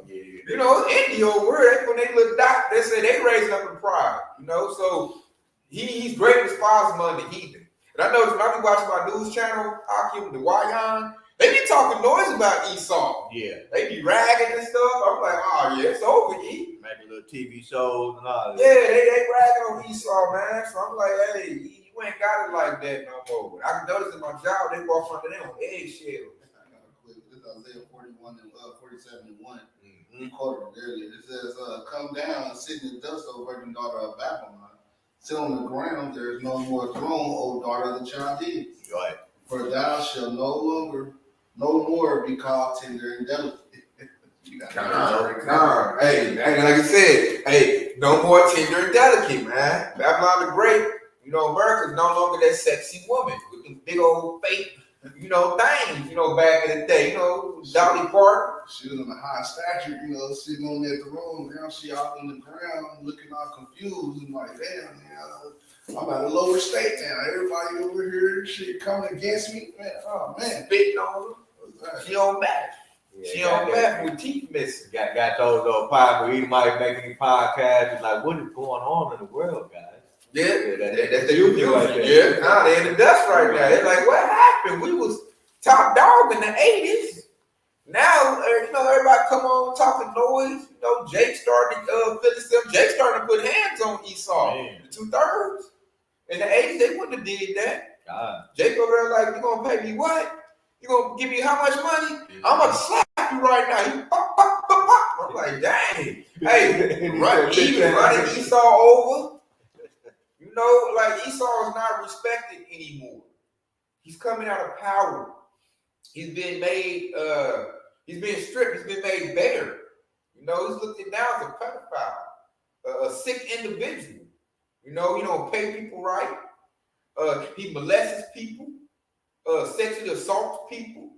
Speaker 1: Yeah. You know, India over there, when they look back, they say they raising up in pride. You know, so he's great as far as among the heathen. And I noticed when I be watching my news channel, Akim, the Wayan, they be talking noise about Esau. Yeah. They be ragging and stuff. I'm like, oh yeah, it's over, E.
Speaker 2: Making little TV shows and all that.
Speaker 1: Yeah, they ragging on Esau, man. So I'm like, hey, you ain't got it like that no more. I can notice in my job, they walk under them on eggshells.
Speaker 3: This is Isaiah 41 and 47 and 1. He quoted it earlier. It says, come down and sit in the dust, O virgin daughter of Babylon. Sit on the ground, there is no more throne, O daughter of the Chaldees.
Speaker 2: Right.
Speaker 3: For thou shalt no more be called tender and delicate.
Speaker 1: Hey, like I said, hey, no more tender and delicate, man. Babylon the Great, you know, America's no longer that sexy woman with them big old fake, you know, things, you know, back in the day, you know, Dolly Parton.
Speaker 3: She was in a high stature, you know, sitting on that throne. Now she out on the ground looking all confused and like, damn, man, I'm at a lower state now. Everybody over here, shit coming against me, man. Oh man,
Speaker 1: spitting on her. She on back. Yeah, she on back with teeth missing.
Speaker 2: Got those little powerful Edomites making these podcasts. It's like, what is going on in the world, guys?
Speaker 1: Yeah, that's the youth right there. Yeah, nah, they in the dust right now. They're like, what happened? We was top dog in the 80s. Now, you know, everybody come on talking noise. You know, Jake started feeling himself. Jake started to put hands on Esau. Man. The 2/3. In the 80s, they wouldn't have did that.
Speaker 2: God.
Speaker 1: Jacob was like, you gonna pay me what? You gonna give me how much money? I'm gonna slap you right now. You pop, pop, pop, pop. I'm like, dang. Hey, running Esau over. You know, like Esau is not respected anymore. He's coming out of power. He's been made, he's been stripped. He's been made bare. You know, he's looked down as a pedophile, a sick individual. You know, he don't pay people right. He molests people, sexually assaults people.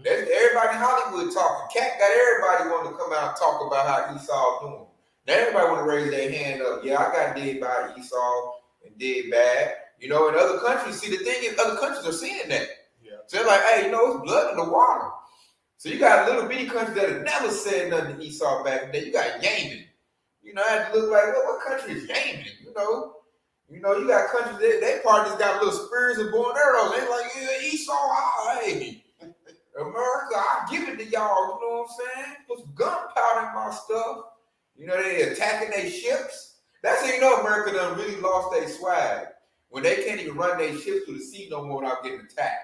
Speaker 1: That's everybody in Hollywood talking. Cat got everybody wanting to come out and talk about how Esau doing. Now everybody want to raise their hand up. Yeah, I got did by Esau and did bad. You know, in other countries, see the thing is, other countries are seeing that. Yeah. So they're like, hey, you know, it's blood in the water. So you got little bitty countries that have never said nothing to Esau back then. You got Yemen. You know, I had to look like, well, what country is Yemen? You know, you got countries they part just got little spears and bow and arrows. They like, yeah, Esau, hey, America, I give it to y'all. You know what I'm saying? Put some gunpowder in my stuff. You know, they attacking their ships. That's how you know America done really lost their swag. When they can't even run their ships through the sea no more without getting attacked.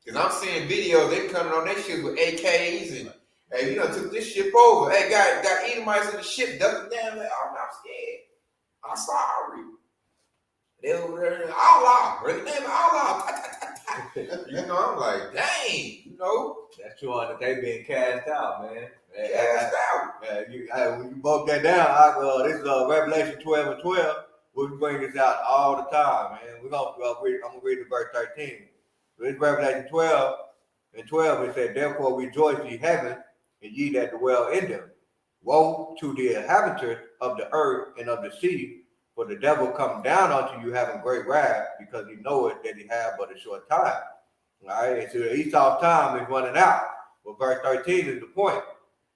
Speaker 1: Because I'm seeing videos, they coming on their ships with AKs and, hey, you know, took this ship over. Hey, got Edomites in the ship, ducking down, like, oh, I'm scared. I'm sorry. They over there, Allah, in the name of Allah. You know, I'm like, dang, you know.
Speaker 2: That's true that they been cast out, man.
Speaker 1: Cast out.
Speaker 2: When you broke that down, this is Revelation 12 and 12. We bring this out all the time, man. I'm gonna read the verse 13. So it's Revelation 12 and 12. It said, therefore rejoice ye heaven, and ye that dwell in them. Woe to the inhabitants of the earth and of the sea, for the devil come down unto you having great wrath, because he knoweth that he have but a short time. All right, and so Esau's time is running out. But verse 13 is the point.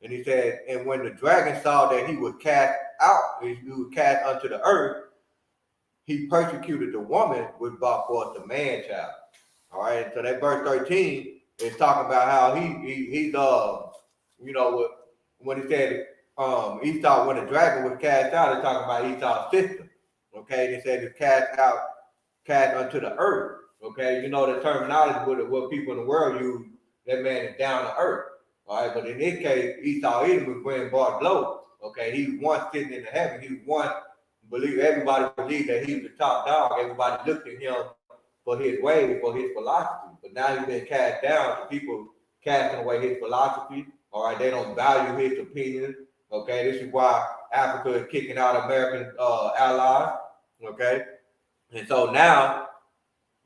Speaker 2: And he said, and when the dragon saw that he was cast out, he was cast unto the earth, he persecuted the woman which brought forth the man child. All right, so that verse 13 is talking about how he's you know, when he said Esau, when the dragon was cast out, it's talking about Esau's sister. Okay, and it said it's cast unto the earth. Okay, you know the terminology what people in the world use, that man is down to earth. All right, but in this case, Esau Edom was being brought low. Okay, he was once sitting in the heaven. He was once everybody believed that he was the top dog. Everybody looked at him for his way, for his philosophy. But now he's been cast down. So people casting away his philosophy. All right, they don't value his opinion. Okay, this is why Africa is kicking out American allies. Okay, and so now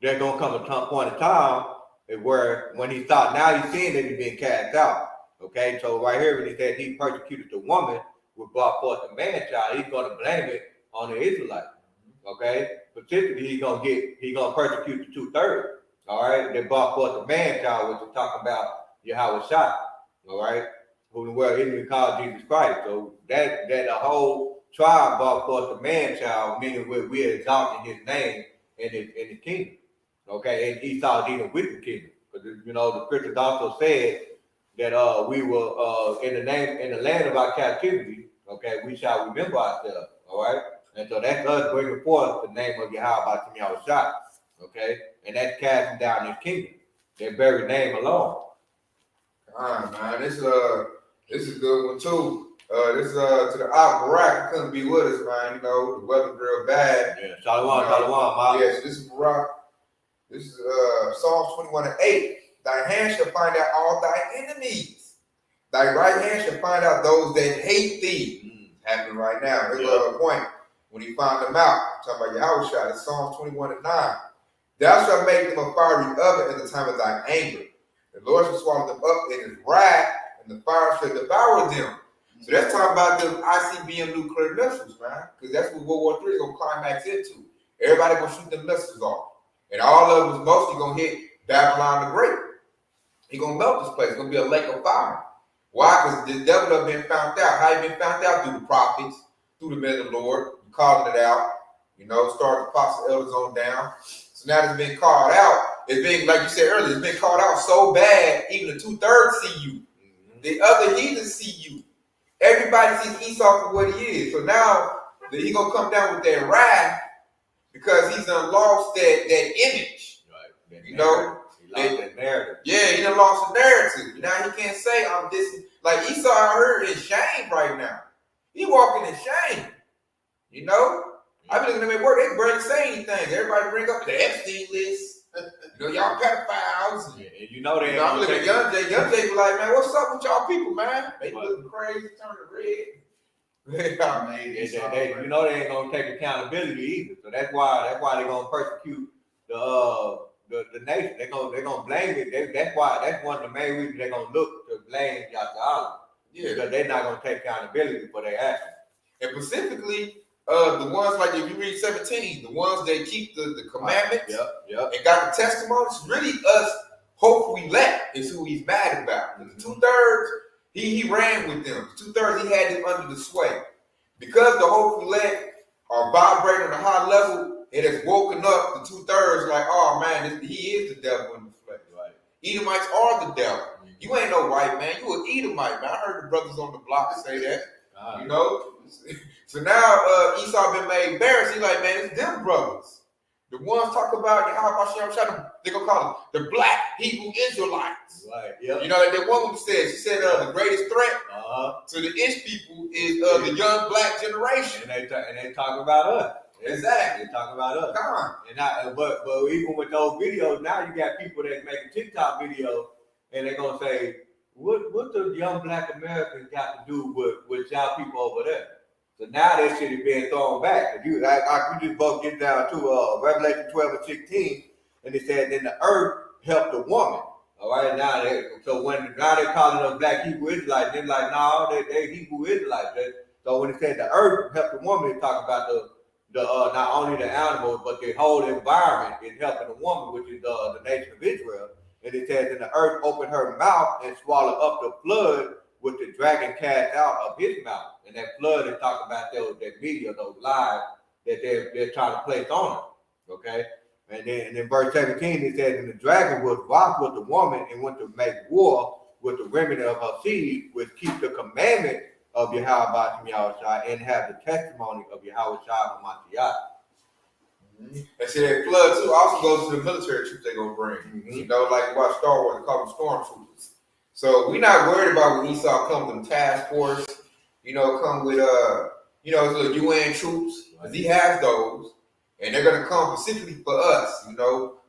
Speaker 2: there's gonna come a point in time where when he thought, now he's seeing that he's been cast out. Okay, so right here when he said he persecuted the woman who brought forth the man child, he's gonna blame it on the Israelites. Okay, particularly he's gonna persecute the 2/3. All right, they brought forth the man child, which is talking about Yahweh Shai. All right, who the world even called Jesus Christ. So that the whole tribe brought forth the man child, meaning we're exalting his name in the kingdom. Okay, and Esau dealing with the kingdom, because you know the scriptures also said that we were in the land of our captivity. Okay, we shall remember ourselves. All right, and so that's us bringing forth the name of Yahweh Shai. Okay, and that's casting down his kingdom. Their very name alone.
Speaker 1: All right, man. This is a good one too. This is to the Barack couldn't be with us, man. You know, the weather real bad.
Speaker 2: Yeah, Shalom, Shalom.
Speaker 1: Yes, this is Barack. This is Psalms 21:8. Thy hand shall find out all thy enemies. Thy right hand shall find out those that hate thee. Happening right now. Here's the point. When he found them out, talking about Yahweh Shai, it's Psalms 21:9. Thou shalt make them a fiery oven in the time of thy anger. The Lord shall swallow them up in his wrath, and the fire shall devour them. So that's talking about the ICBM nuclear missiles, man. Because that's what World War III is going to climax into. Everybody going to shoot them missiles off. And all of them is mostly going to hit Babylon the Great. He's going to melt this place. It's going to be a lake of fire. Why? Because the devil have been found out. How he been found out? Through the prophets, through the men of the Lord, calling it out. You know, start the apostle elders on down. So now it's been called out. It's been, like you said earlier, it's been called out so bad, even the 2/3 see you. The other heathens see you. Everybody sees Esau for what he is. So now he's going to come down with that wrath because he's done lost that image.
Speaker 2: Right.
Speaker 1: You know,
Speaker 2: he lost that narrative.
Speaker 1: Yeah, he done lost the narrative. Now he can't say I'm this. Like Esau, I heard in shame right now. He walking in shame. You know, I be looking at them at work. They barely say anything. Everybody bring up the Epstein list. You know, y'all pedophiles.
Speaker 2: And you know they.
Speaker 1: I'm looking at Young Jay. Young Jay be like, man, what's up with y'all people, man? They looking crazy, turning red.
Speaker 2: You know they ain't gonna take accountability either. So that's why they're gonna persecute the nation. They're gonna blame it. That's one of the main reasons they're gonna look to blame Yasser.
Speaker 1: Yeah,
Speaker 2: because they're not gonna take accountability for their actions.
Speaker 1: And specifically, the ones like if you read 17, the ones that keep the commandments and got the testimonies, really us hopeful elect is who he's mad about. The 2/3, he ran with them. The 2/3 he had them under the sway. Because the hopeful elect are vibrating on a high level, it has woken up the 2/3 like, oh man, he is the devil in the flesh. Right. Edomites are the devil. You ain't no white man, you an Edomite, man. I heard the brothers on the block say that. You know? So now Esau been made embarrassed. He's like, man, it's them brothers. The ones talk about they're gonna call them the black Hebrew Israelites.
Speaker 2: Right. Yep.
Speaker 1: You know, like that woman said, the greatest threat to the Ish people is the young black generation.
Speaker 2: And they talk about us.
Speaker 1: Exactly.
Speaker 2: They talk about us.
Speaker 1: Come on.
Speaker 2: And but even with those videos, now you got people that making TikTok videos and they're gonna say, what the young black Americans got to do with y'all people over there? So now that shit is being thrown back. We just both get down to Revelation 12 and 16, and it said, then the earth helped the woman. All right, now they're calling us black Hebrew Israelites, they're like, no, they Hebrew Israelites. So when it said the earth helped the woman, it talk about the not only the animals, but the whole environment is helping the woman, which is the nation of Israel. And it says, and the earth opened her mouth and swallowed up the flood with the dragon cast out of his mouth. And that flood is talking about that media, those lies that they're trying to place on her. Okay? And then in verse 17, it says, and the dragon was wroth with the woman and went to make war with the remnant of her seed, which keep the commandment of Yahweh and have the testimony of Yahweh Mashiach.
Speaker 1: And see, that flood too also goes to the military troops they're gonna bring. You know, like you watch Star Wars, they call them stormtroopers. So we're not worried about when Esau comes with task force, come with his little UN troops, because he has those, and they're gonna come specifically for us.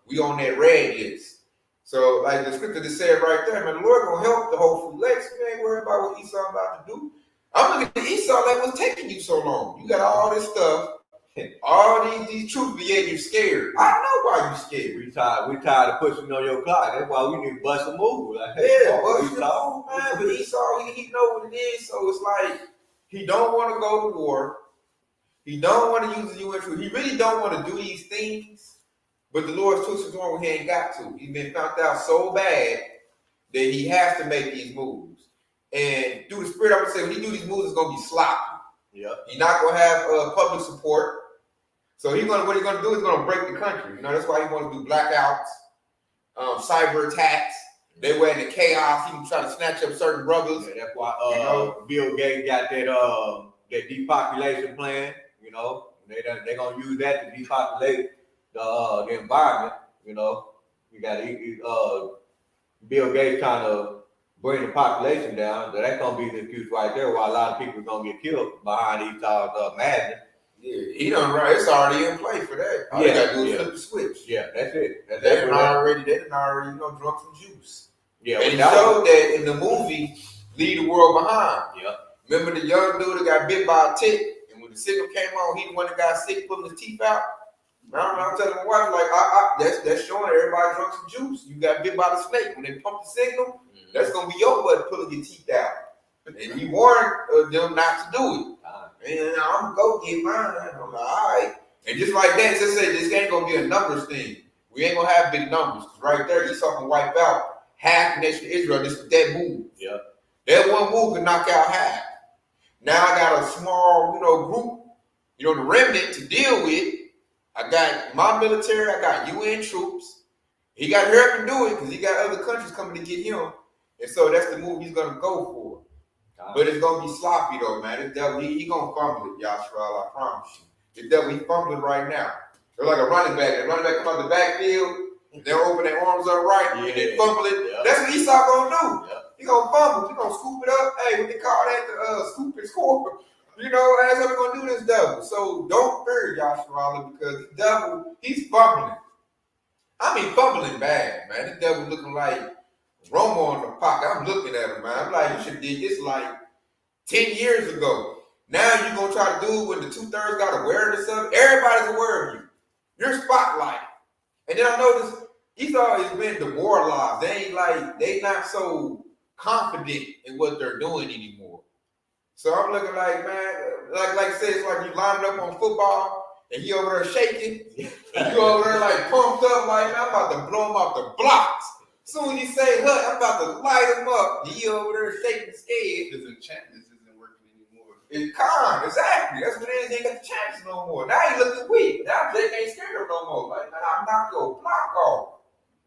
Speaker 1: We on that red list. So like the scripture that said right there, man, the Lord gonna help the hopeful elect. We ain't worried about what Esau about to do. I'm looking at Esau like, what's taking you so long? You got all this stuff. All these troops, but yet you're scared. I know why you're scared.
Speaker 2: We tired of pushing on your clock. That's why we need to bust a move. Like,
Speaker 1: bust a move, man. But Esau, he know what it is. So it's like he don't want to go to war. He don't want to use the UN troops. He really don't want to do these things. But the Lord's twisted his arm when he ain't got to. He's been found out so bad that he has to make these moves. And through the Spirit, I'm gonna say when he do these moves, it's gonna be sloppy.
Speaker 2: Yeah.
Speaker 1: He's not gonna have public support. So what he's gonna do is gonna break the country. That's why he wants to do blackouts, cyber attacks. They were in the chaos. He can try to snatch up certain brothers.
Speaker 2: Yeah, that's why Bill Gates got that depopulation plan. They're gonna use that to depopulate the environment. You got Bill Gates trying to bring the population down. So that's gonna be the excuse right there. Why a lot of people are gonna get killed behind Esau's madness.
Speaker 1: Yeah, he done right. It's already in play for that. All they gotta do is flip the switch.
Speaker 2: Yeah, that's it.
Speaker 1: They done already drunk some juice.
Speaker 2: Yeah,
Speaker 1: and he showed that in the movie Leave the World Behind.
Speaker 2: Yeah.
Speaker 1: Remember the young dude that got bit by a tick, and when the signal came on, he the one that got sick, pulling his teeth out. I'm telling my wife, like, that's showing everybody drunk some juice. You got bit by the snake. When they pump the signal, that's gonna be your butt pulling your teeth out. And he warned them not to do it. And I'm gonna go get mine. I'm like, all right. And just like that, just say this ain't gonna be a numbers thing. We ain't gonna have big numbers. Right there, Esau can wipe out half the nation of Israel just with that move.
Speaker 2: Yeah.
Speaker 1: That one move can knock out half. Now I got a small, group, the remnant to deal with. I got my military, I got UN troops. He got to hurry up and do it because he got other countries coming to get him. And so that's the move he's gonna go for. But it's gonna be sloppy though, man. The devil, he gonna fumble it, Yashral, I promise you. The devil, he fumbling right now. They're like a running back. The running back come out the backfield, they'll open their arms up right, and then fumble it. Yeah. That's what Esau gonna do. Yeah. He gonna fumble. He gonna scoop it up. Hey, what they call that? The scoop and score. You know, that's how we're gonna do this devil. So don't fear Yasharala, because the devil, he's fumbling. I mean, fumbling bad, man. The devil looking like Romo in the pocket. I'm looking at him, man. I'm like, you should did this like 10 years ago. Now you're gonna try to do it when the 2/3 got awareness of it. Everybody's aware of you. You're spotlight. And then I noticed he's always been demoralized. They not so confident in what they're doing anymore. So I'm looking like, man, like I said, it's like you lining up on football and he over there shaking. And you over there like pumped up, like, man, I'm about to blow him off the blocks. Soon as you say, "Hut," I'm about to light him up. He over there shaking scared.
Speaker 3: Because the enchantment isn't working anymore.
Speaker 1: It's calm, exactly. That's what it is. He ain't got the chance no more. Now he looking weak. Now Jake ain't scared of no more. Like, man, I'll knock your block off.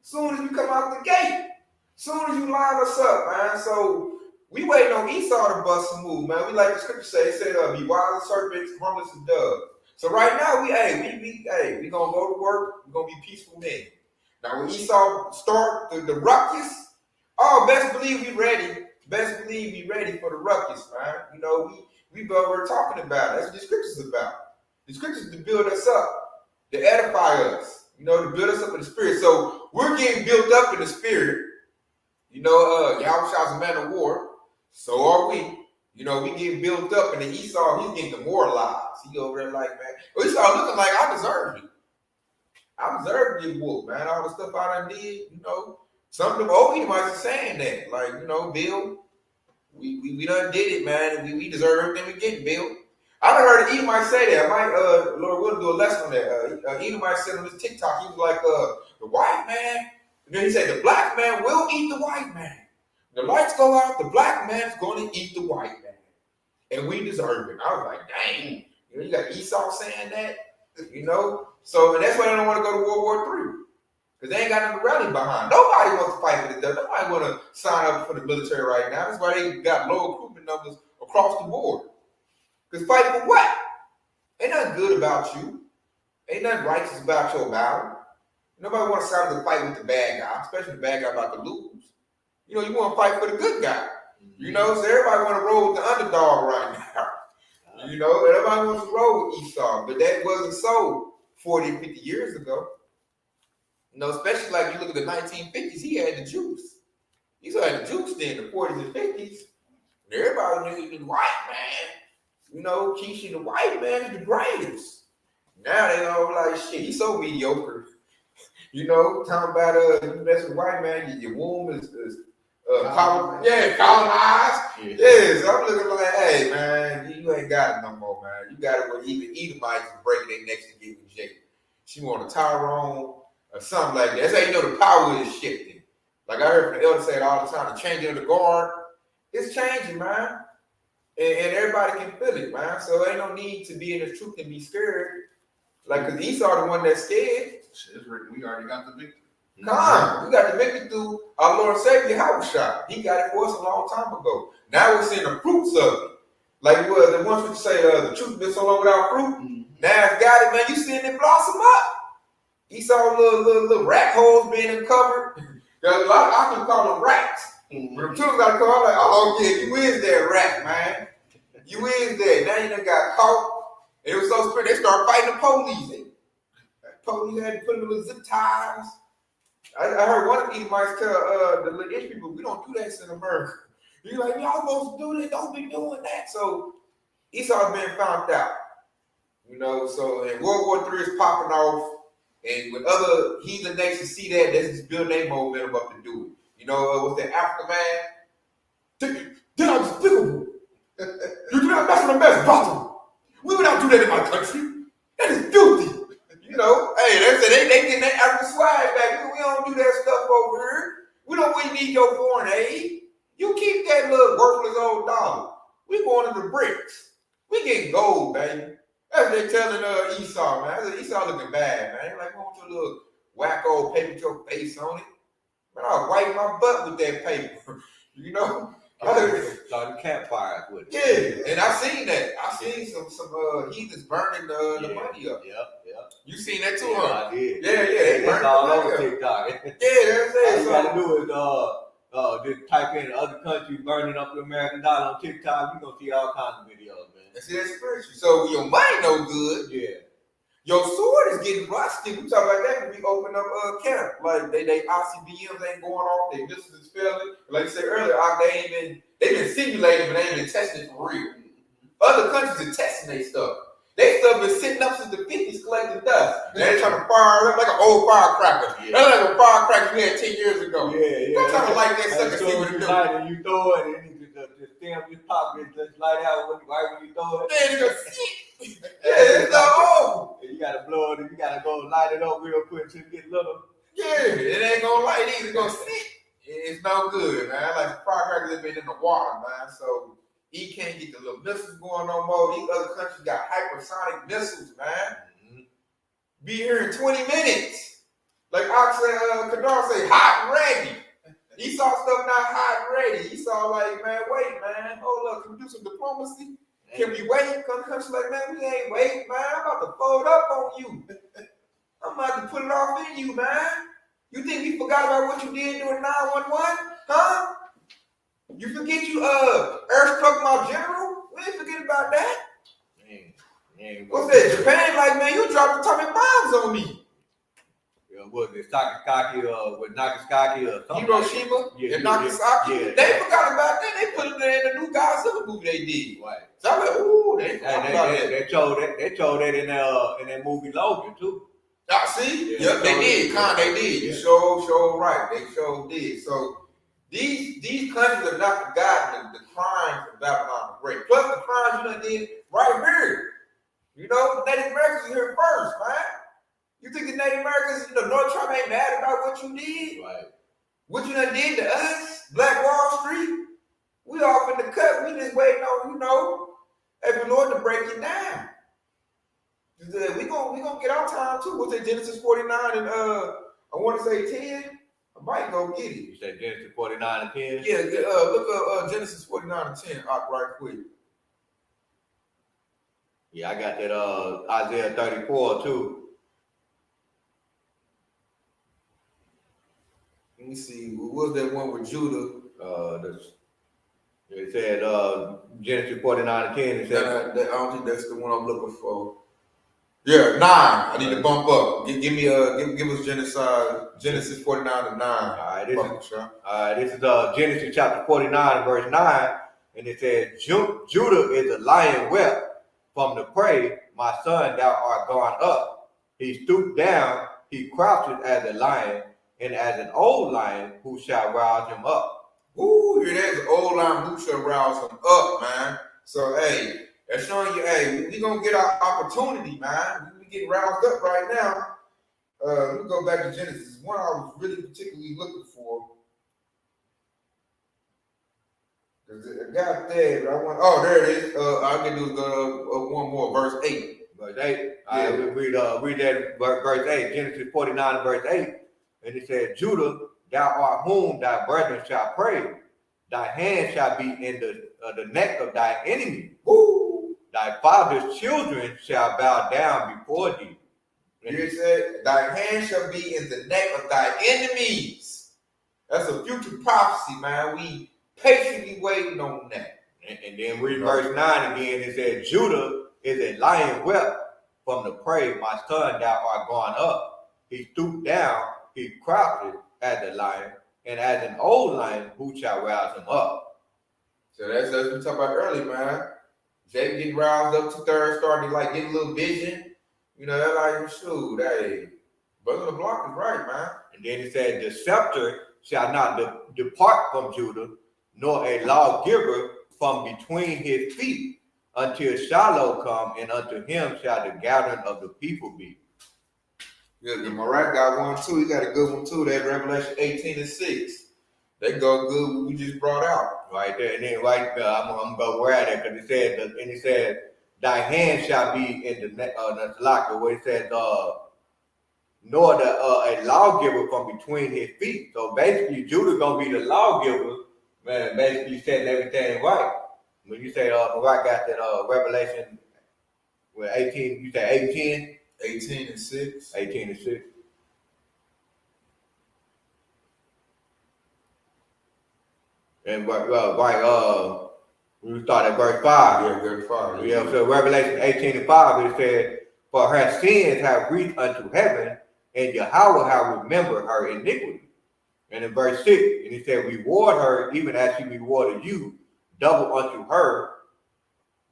Speaker 1: Soon as you come out the gate. Soon as you line us up, man. So we waiting on Esau to bust a move, man. We like the scripture say, it said, be wise as serpents, harmless as doves. So right now, we gonna go to work. We're gonna be peaceful men. Now when Esau start the ruckus, best believe we ready. Best believe we ready for the ruckus, man. You know, we were talking about it. That's what the scriptures is about. The scriptures to build us up, to edify us, you know, to build us up in the spirit. So we're getting built up in the spirit. You know, Yahushua's a man of war. So are we. You know, we getting built up, and the Esau, he's getting demoralized. He over there like, man, Esau looking like I deserved it. I deserved to get whooped, man. All the stuff I done did, you know. Some of them old Edomites are saying that. Like, you know, Bill, we done did it, man. And we deserve everything we get, Bill. I done heard an Edomite say that. I might, Lord willing, do a lesson on that. Edomite said on this TikTok, he was like, the white man, and then he said, the black man will eat the white man. The lights go out, the black man's going to eat the white man. And we deserve it. I was like, dang. You know, you got Esau saying that, you know. So, and that's why they don't want to go to World War III. Because they ain't got nothing to rally behind. Nobody wants to fight for the devil. Nobody want to sign up for the military right now. That's why they got low recruitment numbers across the board. Because fighting for what? Ain't nothing good about you. Ain't nothing righteous about your battle. Nobody want to sign up to fight with the bad guy, especially the bad guy about to lose. You know, you want to fight for the good guy. You know, so everybody want to roll with the underdog right now. You know, everybody wants to roll with Esau, but that wasn't so 40, 50 years ago. You know, especially like you look at the 1950s, he had the juice. Esau had the juice then, the 40s and 50s. And everybody knew the white man. You know, Keisha, the white man is the greatest. Now they all like, shit, he's so mediocre. You know, talking about you mess with white man, your womb is colonized. Yes, I'm looking like, hey man, you ain't got it no more, man. You got it where even Edomites is breaking their necks to get with Jacob. She want a Tyrone or something like that. That's how you know the power is shifting. Like I heard from the elder say it all the time, the changing of the guard, it's changing, man. And everybody can feel it, man. So ain't no need to be in the truth and be scared. Like, because Esau the one that's scared.
Speaker 3: We already got the victory.
Speaker 1: Come on, we got the victory through our Lord and Savior, Yahushua. He got it for us a long time ago. Now we're seeing the fruits of it. Like the ones which say the truth been so long without fruit. Mm-hmm. Now it's got it, man. You seeing it blossom up. Esau little rat holes being uncovered. I can call them rats. Mm-hmm. When the children got to come, I'm like, oh yeah, you is that rat, man. You is that. Now you done got caught. And it was so spread, they started fighting the police. Police had to put them in little zip ties. I heard one of the Edomites tell the little Ish people, we don't do that in America. You're like, y'all supposed to do this, don't be doing that. So Esau's been found out. You know, so and World War III is popping off. And when other heathen nations see that, they just build their momentum up to do it. You know, with the African man, they're not despicable. You do not mess with the best possible. We would not do that in my country. That is filthy. You know, hey, they getting that African swag back. We don't do that stuff over here. We don't really need your foreign aid. You keep that little worthless old dollar. We going to the bricks. We getting gold, baby. That's what they telling Esau, man. I said, Esau looking bad, man. They like, I want your little wacko paper with your face on it. Man, I'll wipe my butt with that paper. You know?
Speaker 2: Starting campfires with it.
Speaker 1: Yeah, and I seen that. I seen some heathens burning the money up.
Speaker 2: Yep.
Speaker 1: You seen that too,
Speaker 2: Yeah,
Speaker 1: huh?
Speaker 2: I did.
Speaker 1: Yeah, they
Speaker 2: It's
Speaker 1: burning
Speaker 2: all
Speaker 1: the money
Speaker 2: over
Speaker 1: up.
Speaker 2: TikTok.
Speaker 1: Yeah, that's
Speaker 2: All
Speaker 1: it.
Speaker 2: you gotta do is just type in other countries burning up the American dollar on TikTok. You're gonna see all kinds of videos, man.
Speaker 1: And see, that's spiritual. So when your money no good, your sword is getting rusty. We talk about that when we open up camp. Like they ICBMs ain't going off, they missiles is failing. Like I said earlier, they've been simulating, but they ain't been testing it for real. Other countries are testing their stuff. They stuff been sitting up since the 50s collecting dust. Now they're trying to fire it up like an old firecracker. Yeah. That's like a firecracker we had 10 years ago. Yeah. I'm trying to light that sucker, see what it do.
Speaker 2: And you throw it, and the stem just pop, it just light out right when you throw it.
Speaker 1: Man, it goes, yeah, it's not old.
Speaker 2: You gotta blow it, and you gotta go light it up real quick till it get little.
Speaker 1: Yeah, it ain't gonna light either. It's gonna sit. It's no good, man. Like firecrackers have been in the water, man. So he can't get the little missiles going no more. These other countries got hypersonic missiles, man. Mm-hmm. Be here in 20 minutes. Like Kadar say, hot and ready. He saw stuff not hot and ready. He saw like, man, wait, man. Hold up, can we do some diplomacy? Can we wait? Come to country like, man, we ain't wait, man. I'm about to fold up on you. I'm about to put it off in you, man. You think we forgot about what you did during 911? Huh? You forget you earthstruck my general? We ain't forget about that. What's that? Japan like, man, you dropped atomic bombs on me.
Speaker 2: Was it Sakakaki with Nagasaki or something?
Speaker 1: Hiroshima and Nagasaki? Yeah. They forgot about that. They put it in the new Godzilla movie they did. Right. So I'm like, ooh, they forgot about that.
Speaker 2: They showed that in that movie Logan too.
Speaker 1: See? Yeah, yep, they did. They did. You show right. They sure did. So these countries have not forgotten the crimes of Babylon the Great. Plus the crimes you done did right here. You know, the Native Americans are here first, man. You think the Native Americans, North Trump ain't mad about what you did? Right. What you done did to us, Black Wall Street? We off in the cut. We just waiting on, every Lord to break it down. We gonna get our time too. What's that, Genesis 49 and I want to say 10? I might go get it.
Speaker 2: You said Genesis 49 and 10?
Speaker 1: Yeah, look up Genesis 49 and 10 right quick.
Speaker 2: Yeah, I got that Isaiah 34 too.
Speaker 1: Let me see. What was that one with Judah?
Speaker 2: It said Genesis 49 and 10. It said,
Speaker 1: I don't think that's the one I'm looking for. Yeah, 9. I need to bump up. Give me give us Genesis 49 and 9.
Speaker 2: All right, this is Genesis chapter 49 verse 9, and it says, Judah is a lion whelp from the prey. My son, thou art gone up. He stooped down. He crouches as a lion, and as an old lion, who shall rouse him up?
Speaker 1: Ooh, here that is old lion who shall rouse him up, man. So hey. That's showing you, hey, we gonna get our opportunity, man. We get roused up right now. Let me go back to Genesis. One I was really particularly looking for. I got there, but I want. Oh, there it is. I can do one more, verse 8.
Speaker 2: Verse 8. Yeah. All right, we read that verse 8. Genesis 49, verse 8, and it said, Judah, thou art whom thy brethren shall praise. Thy hand shall be in the neck of thy enemy. Woo! Thy father's children shall bow down before thee.
Speaker 1: Here it said, thy hand shall be in the neck of thy enemies. That's a future prophecy, man. We patiently waiting on that.
Speaker 2: And then read verse 9 again. It said, Judah is a lion whelp from the prey. My son, thou art gone up. He stooped down. He crouched as a lion. And as an old lion, who shall rouse him up?
Speaker 1: So that's what we talked about earlier, man. Jake getting roused up 2/3, starting to like get a little vision. They're like, shoot, hey, Brother the Block is right, man.
Speaker 2: And then it said, the scepter shall not depart from Judah, nor a lawgiver from between his feet, until Shiloh come, and unto him shall the gathering of the people be.
Speaker 1: Yeah, the Marat got one too. He got a good one too. That Revelation 18 and 6. They go good what we just brought out.
Speaker 2: Right there. And then right there, I'm gonna go where at it, because it said, thy hand shall be in the neck of the locker, where it says, nor a lawgiver from between his feet. So basically Judah gonna be the lawgiver, man, basically setting everything right. When you say Barack got that Revelation with 18, you say 18?
Speaker 1: 18 and 6.
Speaker 2: 18 and 6. And we start at verse 5.
Speaker 1: Yeah, verse 5.
Speaker 2: Yeah, so Revelation 18 and 5, it said, for her sins have reached unto heaven, and Yahweh have remembered her iniquity. And in verse 6, and he said, reward her even as she rewarded you, double unto her,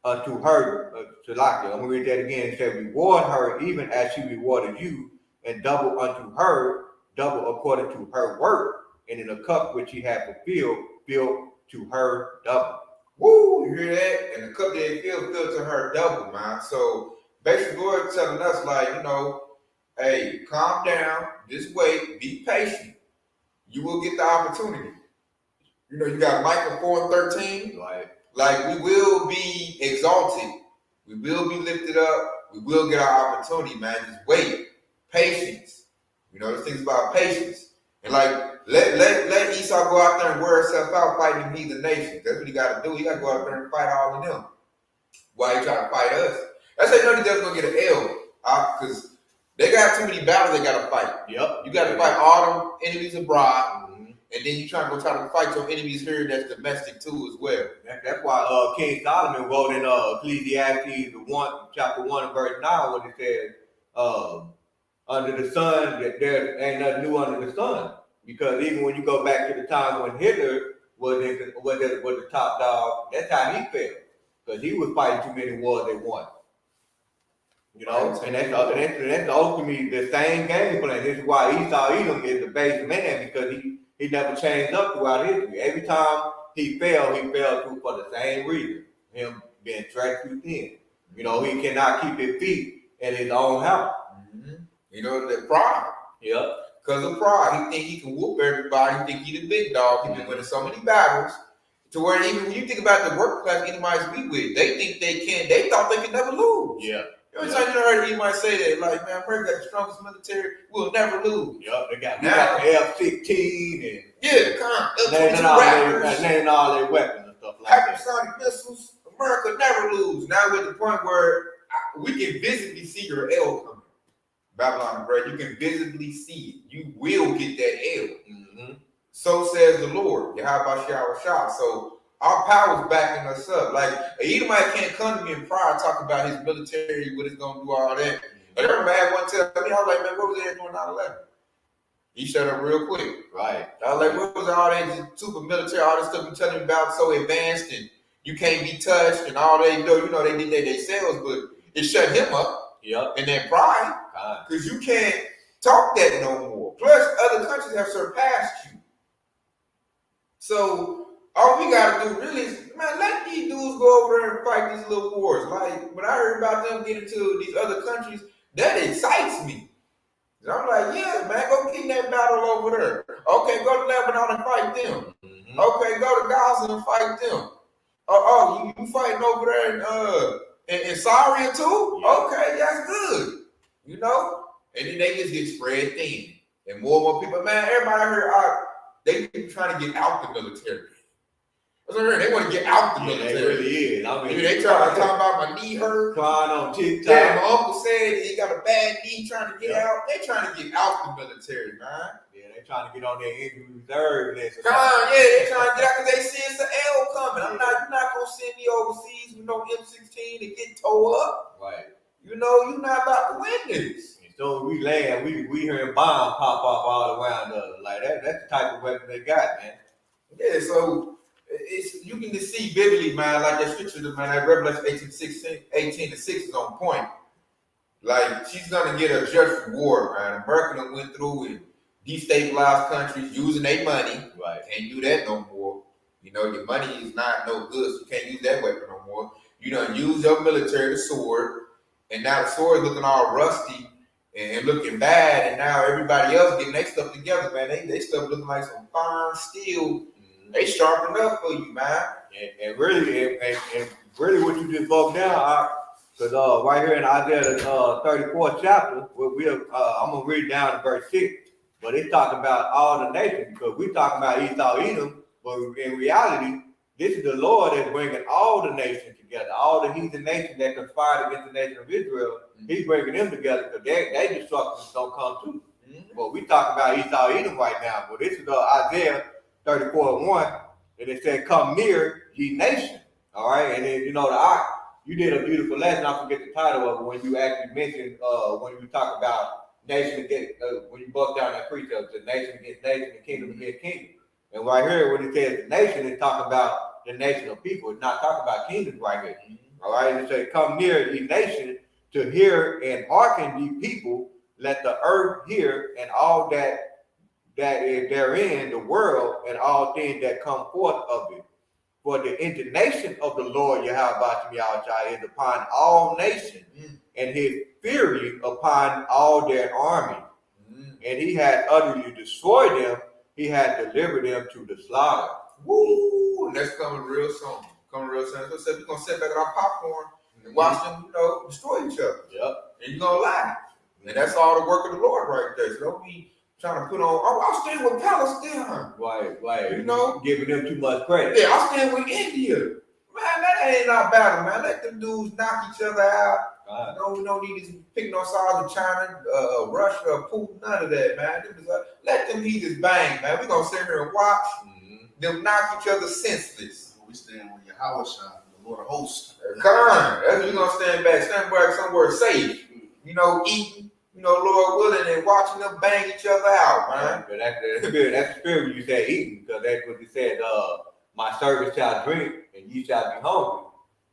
Speaker 2: Salakia. I'm going to read that again. It said, reward her even as she rewarded you, and double unto her, double according to her work, and in the cup which she had fulfilled, filled to her double.
Speaker 1: Woo, you hear that? And the cup they filled to her double, man. So basically, Lord telling us, like, you know, hey, calm down, just wait, be patient. You will get the opportunity. You know, you got Micah 4:13.
Speaker 2: Right.
Speaker 1: Like, we will be exalted. We will be lifted up. We will get our opportunity, man. Just wait. Patience. You know, there's things about patience. And like, let Esau go out there and wear himself out fighting heathen nations. That's what he got to do. He got to go out there and fight all of them. Why he trying to fight us? That's how you know the devil's going to get an L. Because they got too many battles they got to fight.
Speaker 2: Yep.
Speaker 1: You got to fight all them enemies abroad. And then you try to fight your enemies here that's domestic too as well.
Speaker 2: That's why King Solomon wrote in Ecclesiastes chapter 1 and verse 9 when it says, under the sun, that there ain't nothing new under the sun. Because even when you go back to the time when Hitler was the top dog, that's how he felt. Because he was fighting too many wars they won. You know, and that's ultimately the same game plan. This is why Esau Edom is the base man, because he never changed up throughout history. Every time he fell through for the same reason. Him being treacherous thin. You know, he cannot keep his feet in his own house.
Speaker 1: Mm-hmm. You know, that pride.
Speaker 2: Yep.
Speaker 1: Because of pride. He think he can whoop everybody. He think he the big dog. He been winning so many battles. To where even when you think about the work class Edomites we with, they think they thought they could never lose.
Speaker 2: Yeah.
Speaker 1: Every time you heard Edomite say that, like, man, America got the strongest military, we'll never lose.
Speaker 2: Yep, they got F-16 and naming all their weapons and stuff like that.
Speaker 1: Hypersonic missiles, America never lose. Now we're at the point where we can visibly see your L coming. Babylon the Great, you can visibly see it. You will get that L. Mm-hmm. So says the Lord. Yahweh Shah. So our power's backing us up. Like, an Edomite can't come to me in pride talk about his military, what it's going to do, all that. I remember I had one tell me, I was like, man, what was they doing 9/11? He shut up real quick.
Speaker 2: Right.
Speaker 1: I was like, what was all that super military, all this stuff you telling me about so advanced and you can't be touched and all they do, you know, they did that themselves, but it shut him up.
Speaker 2: Yep.
Speaker 1: And then pride, because you can't talk that no more. Plus, other countries have surpassed you. So all we gotta do really is, man, let these dudes go over there and fight these little wars. Like, when I heard about them getting to these other countries, that excites me. And I'm like, yeah, man, go get in that battle over there. Okay, go to Lebanon and fight them. Mm-hmm. Okay, go to Gaza and fight them. You fighting over there in Syria too? Yeah. Okay, that's good. You know? And then they just get spread thin. And more people, man, everybody heard, they trying to get out the military. That's what I heard. They want to get out the military.
Speaker 2: They really is. I mean,
Speaker 1: they trying to talk about my knee hurt.
Speaker 2: Crying on TikTok.
Speaker 1: Yeah, my uncle said he got a bad knee trying to get out. They trying to get out the military, man.
Speaker 2: Yeah, they trying to get on their injury reserve list.
Speaker 1: They trying to get out because they see it's an L coming. You're not gonna send me overseas with no M16 to get towed up.
Speaker 2: Right.
Speaker 1: You know, you're not about to win this.
Speaker 2: So we land, we hearing bombs pop up all around us. Like that's the type of weapon they got, man.
Speaker 1: Yeah, so you can just see vividly, man, like that scripture, man, that Revelation 18 to 6 is on point. Like, she's gonna get a just reward, man. America went through and destabilized countries using their money.
Speaker 2: Right.
Speaker 1: Can't do that no more. You know, your money is not no good, so you can't use that weapon no more. You done use your military, the sword, and now the sword is looking all rusty and looking bad, and now everybody else getting their stuff together, man. They stuff looking like some fine steel. They sharpened up for you, man.
Speaker 2: And really what you just broke down, because right here in Isaiah 34th chapter, I'm gonna read down to verse 6, but it's talking about all the nations, because we talking about Esau Edom, But in reality, this is the Lord that's bringing all the nations together, all the heathen nations that conspired against the nation of Israel. He's bringing them together because their destructions don't come too. But we talk about Esau, Edom right now. But this is Isaiah 34:1, and it said, "Come near, ye nation." All right, and then you did a beautiful lesson. I forget the title of it when you actually mentioned when you talk about nation against when you broke down that precept, the nation against nation, and kingdom against kingdom. And right here, when it says the nation, it's talking about the nation of people. It's not talking about kingdoms right here. All right, it says, "Come near, ye nation, to hear and hearken, ye people. Let the earth hear, and all that is therein, the world, and all things that come forth of it. For the indignation of the Lord Yahweh is upon all nations, and his fury upon all their armies. And he had utterly destroyed them. He had delivered them to the slaughter."
Speaker 1: Woo! And that's coming real soon. Coming real soon. So we're gonna sit back at our popcorn and watch them, destroy each other.
Speaker 2: Yep.
Speaker 1: And you're gonna lie. And that's all the work of the Lord right there. So don't be trying to put on, I'll stand with Palestine.
Speaker 2: Right. Giving them too much credit.
Speaker 1: Yeah, I'll stand with India. Man, that ain't our battle, man. Let them dudes knock each other out.
Speaker 2: Right.
Speaker 1: No, we don't need to pick no sides of China, Russia, Putin, none of that, man. Let them heathens bang, man. We're going to sit here and watch them knock each other senseless.
Speaker 3: We stand with Yahweh, the Lord of hosts.
Speaker 1: Come on. That's what you're going to stand back somewhere safe. Eating, Lord willing, and watching them bang each other out, man.
Speaker 2: But that's the spirit when you say eating, because that's what he said, my servants shall drink, and ye shall be hungry.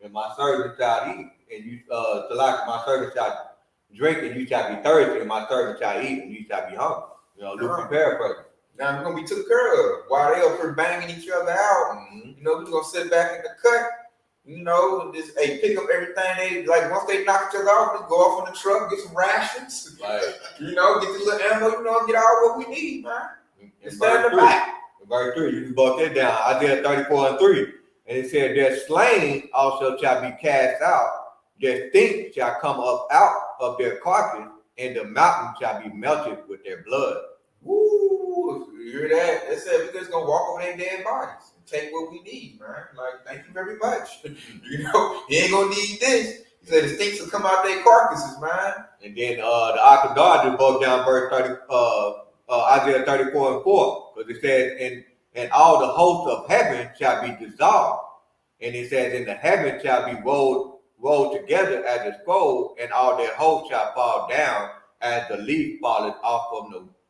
Speaker 2: And my servants shall eat, and you my servants shall drink, and you shall be thirsty, and my servants shall eat, and you shall be hungry. Luke paraphrase.
Speaker 1: Now we're gonna be took care of while they up here banging each other out. We're gonna sit back in the cut, and just pick up everything they like. Once they knock each other out, we go off on the truck, get some rations,
Speaker 2: right?
Speaker 1: Get the little ammo, get all what we need, man. And stand in the back.
Speaker 2: Verse 3, you can buck that down. Isaiah 34:3. And it said, "Their slain also shall be cast out, their stink shall come up out of their carcass, and the mountain shall be melted with their blood."
Speaker 1: Woo! You hear that? They said we're just gonna walk over their dead bodies and take what we need, man. Like, thank you very much. He ain't gonna need this. He said the stinks will come out their carcasses, man.
Speaker 2: And then the Ark of God just broke down verse 30, Isaiah 34:4, because it says, and all the hosts of heaven shall be dissolved. And it says, and the heaven shall be rolled together as a scroll, and all their hosts shall fall down as the leaf falleth off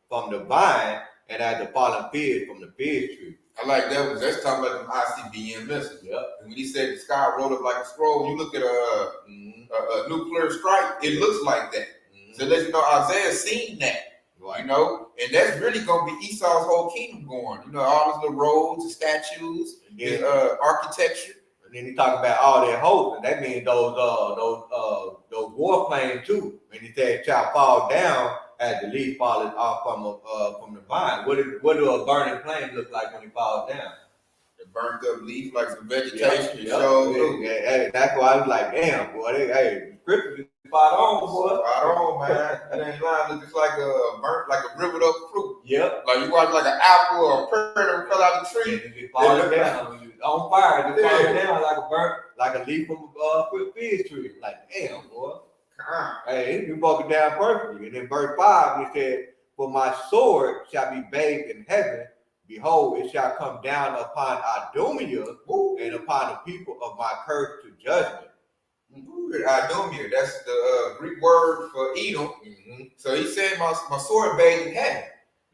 Speaker 2: from the vine, and as the fallen fig from the fig tree.
Speaker 1: I like that one. That's talking about them ICBM missiles.
Speaker 2: Yep.
Speaker 1: And when he said the sky rolled up like a scroll, you look at a nuclear strike, it looks like that. So let you know Isaiah's seen that. Right. And that's really gonna be Esau's whole kingdom going. All those little roads, the statues, his architecture.
Speaker 2: And then he talk about all their hosts, and that means those warplanes too. And he said, "Shall fall down as the leaf falleth off from the vine." What do a burning plane look like when it falls down?
Speaker 1: The burnt up leaf, like some vegetation.
Speaker 2: Yeah. That's why I was like, "Damn, boy, the scripture is spot on, boy."
Speaker 1: Spot on, man. It ain't lying. Looks like a burnt, like a rivered up fruit.
Speaker 2: Yep.
Speaker 1: Like you watch like an apple or a pear that fell out of the tree.
Speaker 2: And it falls down. On fire, it falls down like a leaf from a fig tree. Like, damn, boy. Hey, you broke it down perfectly. And in verse 5, he said, "For my sword shall be bathed in heaven. Behold, it shall come down upon Idumea and upon the people of my curse to judgment."
Speaker 1: Idumea, that's the Greek word for Edom. So he said, my sword bathed in heaven.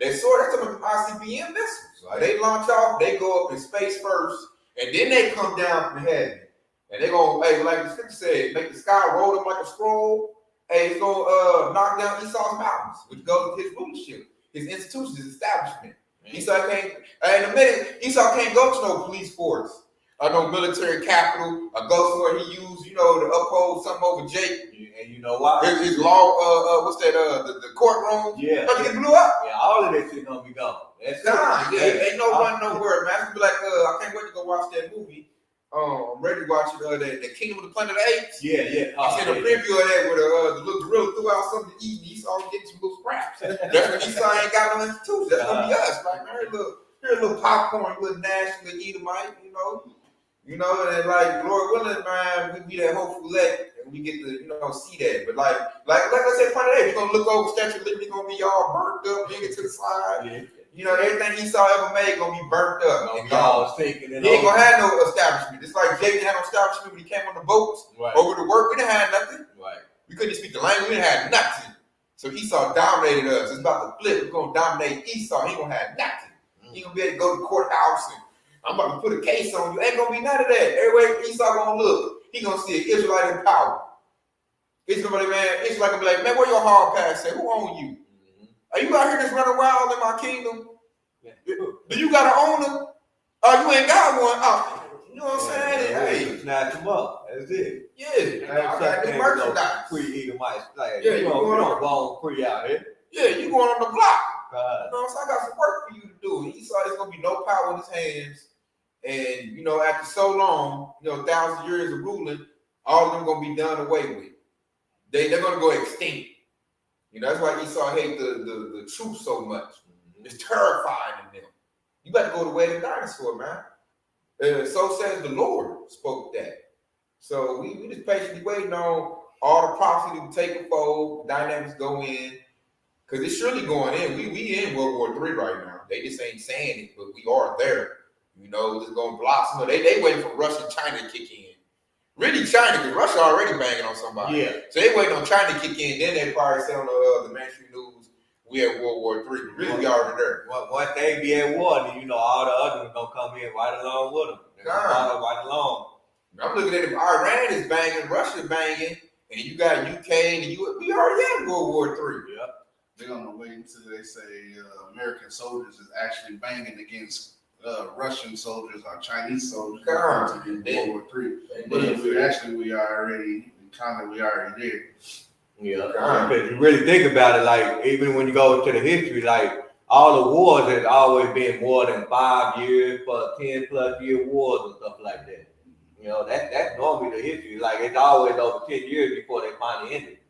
Speaker 1: That sword, that's some of the ICBM missiles. Right? They launch off, they go up in space first, and then they come down from heaven. And they're going to, like the scripture said, make the sky roll up like a scroll. It's going to knock down Esau's mountains, which goes with his rulership, his institutions, his establishment. Esau can't, in a minute, Esau can't go to no police force, or no military capital, or go somewhere he used, to uphold something over Jake.
Speaker 2: And you know why?
Speaker 1: His law, what's that, the courtroom?
Speaker 2: Yeah.
Speaker 1: But it blew up.
Speaker 2: Yeah, all of that shit gonna be gone. That's
Speaker 1: gone. Yeah, ain't no run nowhere, man. I be like, I can't wait to go watch that movie. I'm ready to watch it, the Kingdom of the Planet of the Apes.
Speaker 2: Yeah.
Speaker 1: I seen a preview of that where the little gorilla threw out something to eat, and Esau getting some little scraps. That's when Esau ain't got no institution. That's gonna be us, like, man, look. Here's a little popcorn, a little national Edomite, and like Lord willing, man, we be that hopeful elect and we get to, see that. But like I said, point of that, you're gonna look over Statue of Liberty, gonna be all burnt up, hanging to the side.
Speaker 2: Yeah.
Speaker 1: Everything Esau ever made gonna be burnt up and gone. He ain't
Speaker 2: He
Speaker 1: gonna have no establishment. It's like Jacob had no establishment when he came on the boats over to work. We didn't have nothing.
Speaker 2: Right.
Speaker 1: We couldn't speak the language. We didn't have nothing. So Esau dominated us. It's about to flip. We're gonna dominate Esau. He gonna have nothing. He gonna be able to go to the courthouse and I'm about to put a case on you. Ain't gonna be none of that. Everywhere Esau gonna look, he gonna see an Israelite in power. Israelite gonna be like, man, where your hard pass at? Who own you? Are you out here just running wild in my kingdom? Yeah. Do you got an owner? Oh, you ain't got one. Oh, you know what I'm saying? Hey,
Speaker 2: snatch them up. That's it.
Speaker 1: Yeah, I got new merchandise.
Speaker 2: Free Edomites. Like,
Speaker 1: yeah,
Speaker 2: you don't go free out here.
Speaker 1: Yeah, you going on the block.
Speaker 2: God.
Speaker 1: So I got some work for you to do. Esau is gonna be no power in his hands. And after so long, 1,000 years of ruling, all of them gonna be done away with. They're gonna go extinct. That's why Esau hate the truth so much. It's terrifying in them. You better go the way of the dinosaur, man. So says the Lord spoke that. So we just patiently waiting on all the prophecy to take a fold, dynamics go in, because it's surely going in. We in World War III right now. They just ain't saying it, but we are there. It's gonna blossom. They waiting for Russia and China to kick in. Really China, because Russia already banging on somebody.
Speaker 2: Yeah.
Speaker 1: So they waiting on China to kick in. Then they probably say on the mainstream news, we at World War III. Really, we already there.
Speaker 2: Once they be at war, then all the others gonna come in right along with them. They're gonna follow right along.
Speaker 1: I'm looking at it. Iran is banging, Russia banging, and you got UK and the US. We already at World War III.
Speaker 2: Yep.
Speaker 3: They're gonna wait until they say American soldiers is actually banging against Russian soldiers or Chinese soldiers to get World War III. But we already there.
Speaker 2: Yeah, because you really think about it, like even when you go to the history, like all the wars has always been more than 5 years, for 10+ year wars and stuff like that. That's normally the history. Like it's always over 10 years before they finally end it.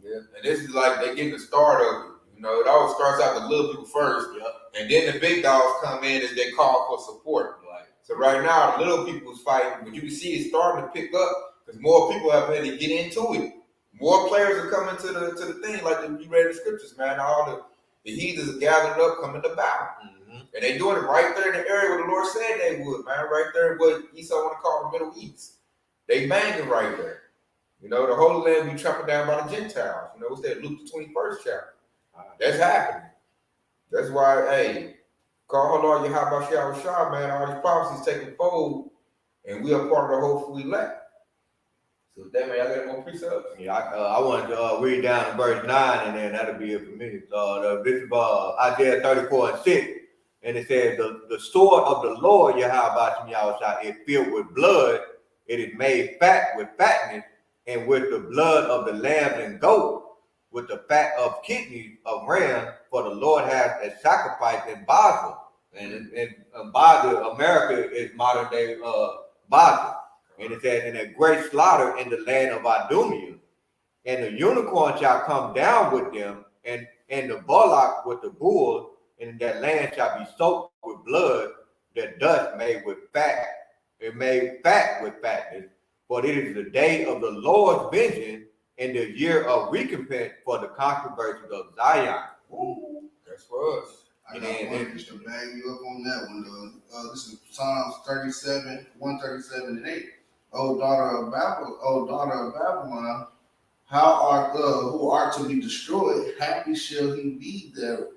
Speaker 1: Yeah, and this is like they getting the start of it. It always starts out the little people first, and then the big dogs come in as they call for support.
Speaker 2: Right.
Speaker 1: So right now the little people is fighting, but you can see it's starting to pick up because more people have had to get into it. More players are coming to the thing, like you read the scriptures, man. All the heathens are gathering up, coming to battle. And they doing it right there in the area where the Lord said they would, man. Right there in what Esau want to call the Middle East. They banging right there. The Holy Land be trampled down by the Gentiles. What's that? Luke the 21st chapter. That's happening. That's why, hey, call Lord Yahweh Shah, man. All these prophecies taking fold, and we are part of the hopeful elect. So that man, I got more precepts.
Speaker 2: Yeah, I want to read down to verse 9, and then that'll be it for me. This is Isaiah 34:6, and it says, the sword of the Lord Yahweh is filled with blood. It is made fat with fatness, and with the blood of the lambs and goats, with the fat of kidneys of ram, for the Lord has a sacrifice in Basel. And Basel, America is modern day Basel. And it says, in a great slaughter in the land of Idumea. And the unicorn shall come down with them, and the bullock with the bull, and that land shall be soaked with blood, the dust made with fat. It made fat with fatness. For it is the day of the Lord's vengeance, and the year of recompense for the controversies of Zion.
Speaker 1: Ooh, that's for us.
Speaker 3: I got one just to bag you up on that one, though. This is Psalms 37, 137 and 8. O daughter of Babylon, how art thou who art to be destroyed? Happy shall he be that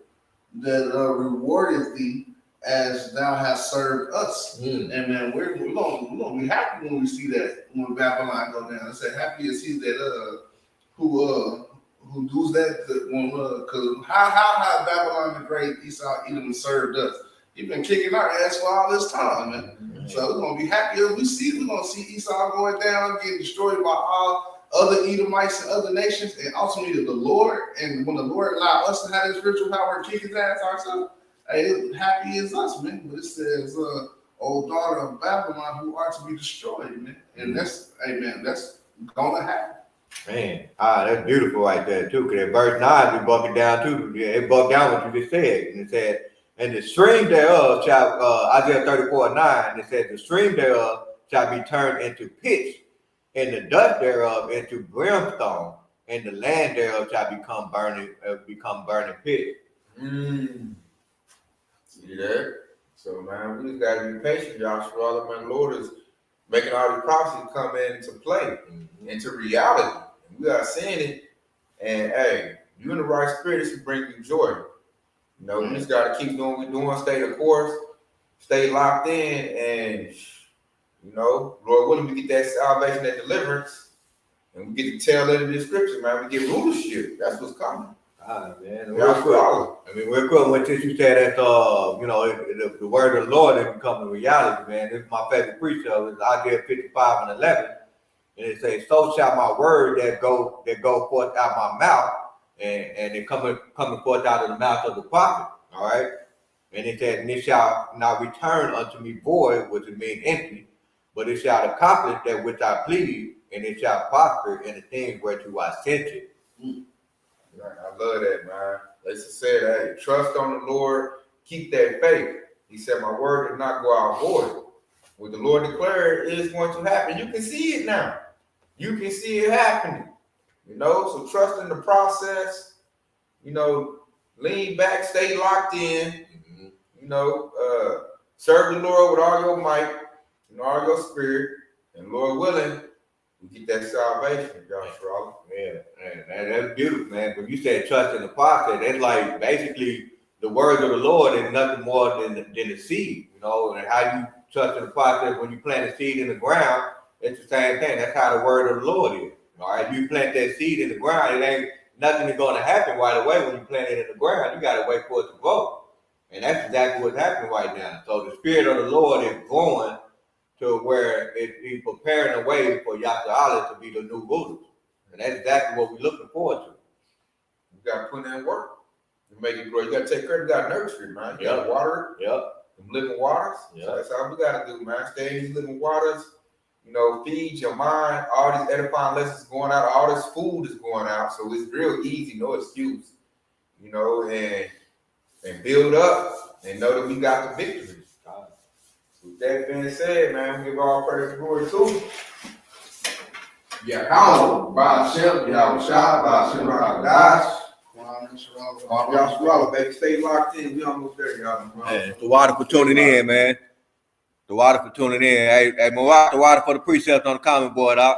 Speaker 3: rewardeth thee as thou hast served us. And man, we're gonna be happy when we see that, when Babylon go down. I said, happy is he that who does that, because how Babylon the Great, Esau, Edom served us. He's been kicking our ass for all this time, man. So we're gonna be happy. We're gonna see Esau going down, getting destroyed by all other Edomites and other nations, and ultimately the Lord. And when the Lord allowed us to have this spiritual power and kick his ass ourselves, hey, happy is us, man. But it says, "O daughter of Babylon, who are to be destroyed," man. And that's, amen. That's gonna happen.
Speaker 2: Man, that's beautiful right there too. Because at verse 9, we broke it down too. Yeah, it broke down what you just said, and it said, And the stream thereof shall, Isaiah 34:9, it says, the stream thereof shall be turned into pitch, and the dust thereof into brimstone, and the land thereof shall become burning pit.
Speaker 1: See that? So, man, we just got to be patient, Joshua. Man, the Lord is making all these prophecies come into play, into reality. And we are seeing it. And, hey, you in the right spirit, it should bring you joy. You know, we just got to keep doing what we're doing, stay the course, stay locked in, and, you know, Lord willing, we get that salvation, that deliverance, and we get to tell it in the scripture, man. We get rulership. That's what's coming.
Speaker 2: Man, real quick, when you said that, you know, the word of the Lord is becoming reality, man. This is my favorite preacher. It's Isaiah 55:11, and it says, "So shall my word that go forth out my mouth, and it coming forth out of the mouth of the prophet." All right, and it says, "And it shall not return unto me void," which means empty, "but it shall accomplish that which I please, and it shall prosper in the things whereto I sent it."
Speaker 1: I love that, man. They said, hey, trust on the Lord, keep that faith. He said, my word does not go out void. What the Lord declared is going to happen. You can see it now. You can see it happening. You know, so trust in the process. You know, lean back, stay locked in. You know, serve the Lord with all your might and all your spirit. And Lord willing, we get that salvation, Joshua.
Speaker 2: Yeah, man, that's beautiful, man. When you said trust in the process, that's like basically the words of the Lord is nothing more than the seed, you know, and how you trust in the process when you plant a seed in the ground, it's the same thing. That's how the word of the Lord is. All right, you plant that seed in the ground, it ain't nothing is going to happen right away when you plant it in the ground. You got to wait for it to grow. And that's exactly what's happening right now. So the Spirit of the Lord is growing to where he's preparing a way for Yahweh to be the new rulers. And that's exactly what we're looking forward to.
Speaker 1: You got to put in work to make it grow. You got to take care of it. You got to nurture it, man. You got to water it.
Speaker 2: Yep.
Speaker 1: Them living waters.
Speaker 2: Yep.
Speaker 1: So that's how we got to do, man. Stay in these living waters. You know, feed your mind. All these edifying lessons going out. All this food is going out. So it's real easy. No excuse. You know, and build up and know that we got the victory. With that being said, man, we give all praise and glory to Yahweh, Ba'ashem, Yahweh Shah, Ba'ashem, Rakadash. Y'all swallow, baby. Stay locked in. We almost there, y'all.
Speaker 2: Man, the water for tuning in, man. The water for tuning in. Hey, the water for the precepts on the comment board, out.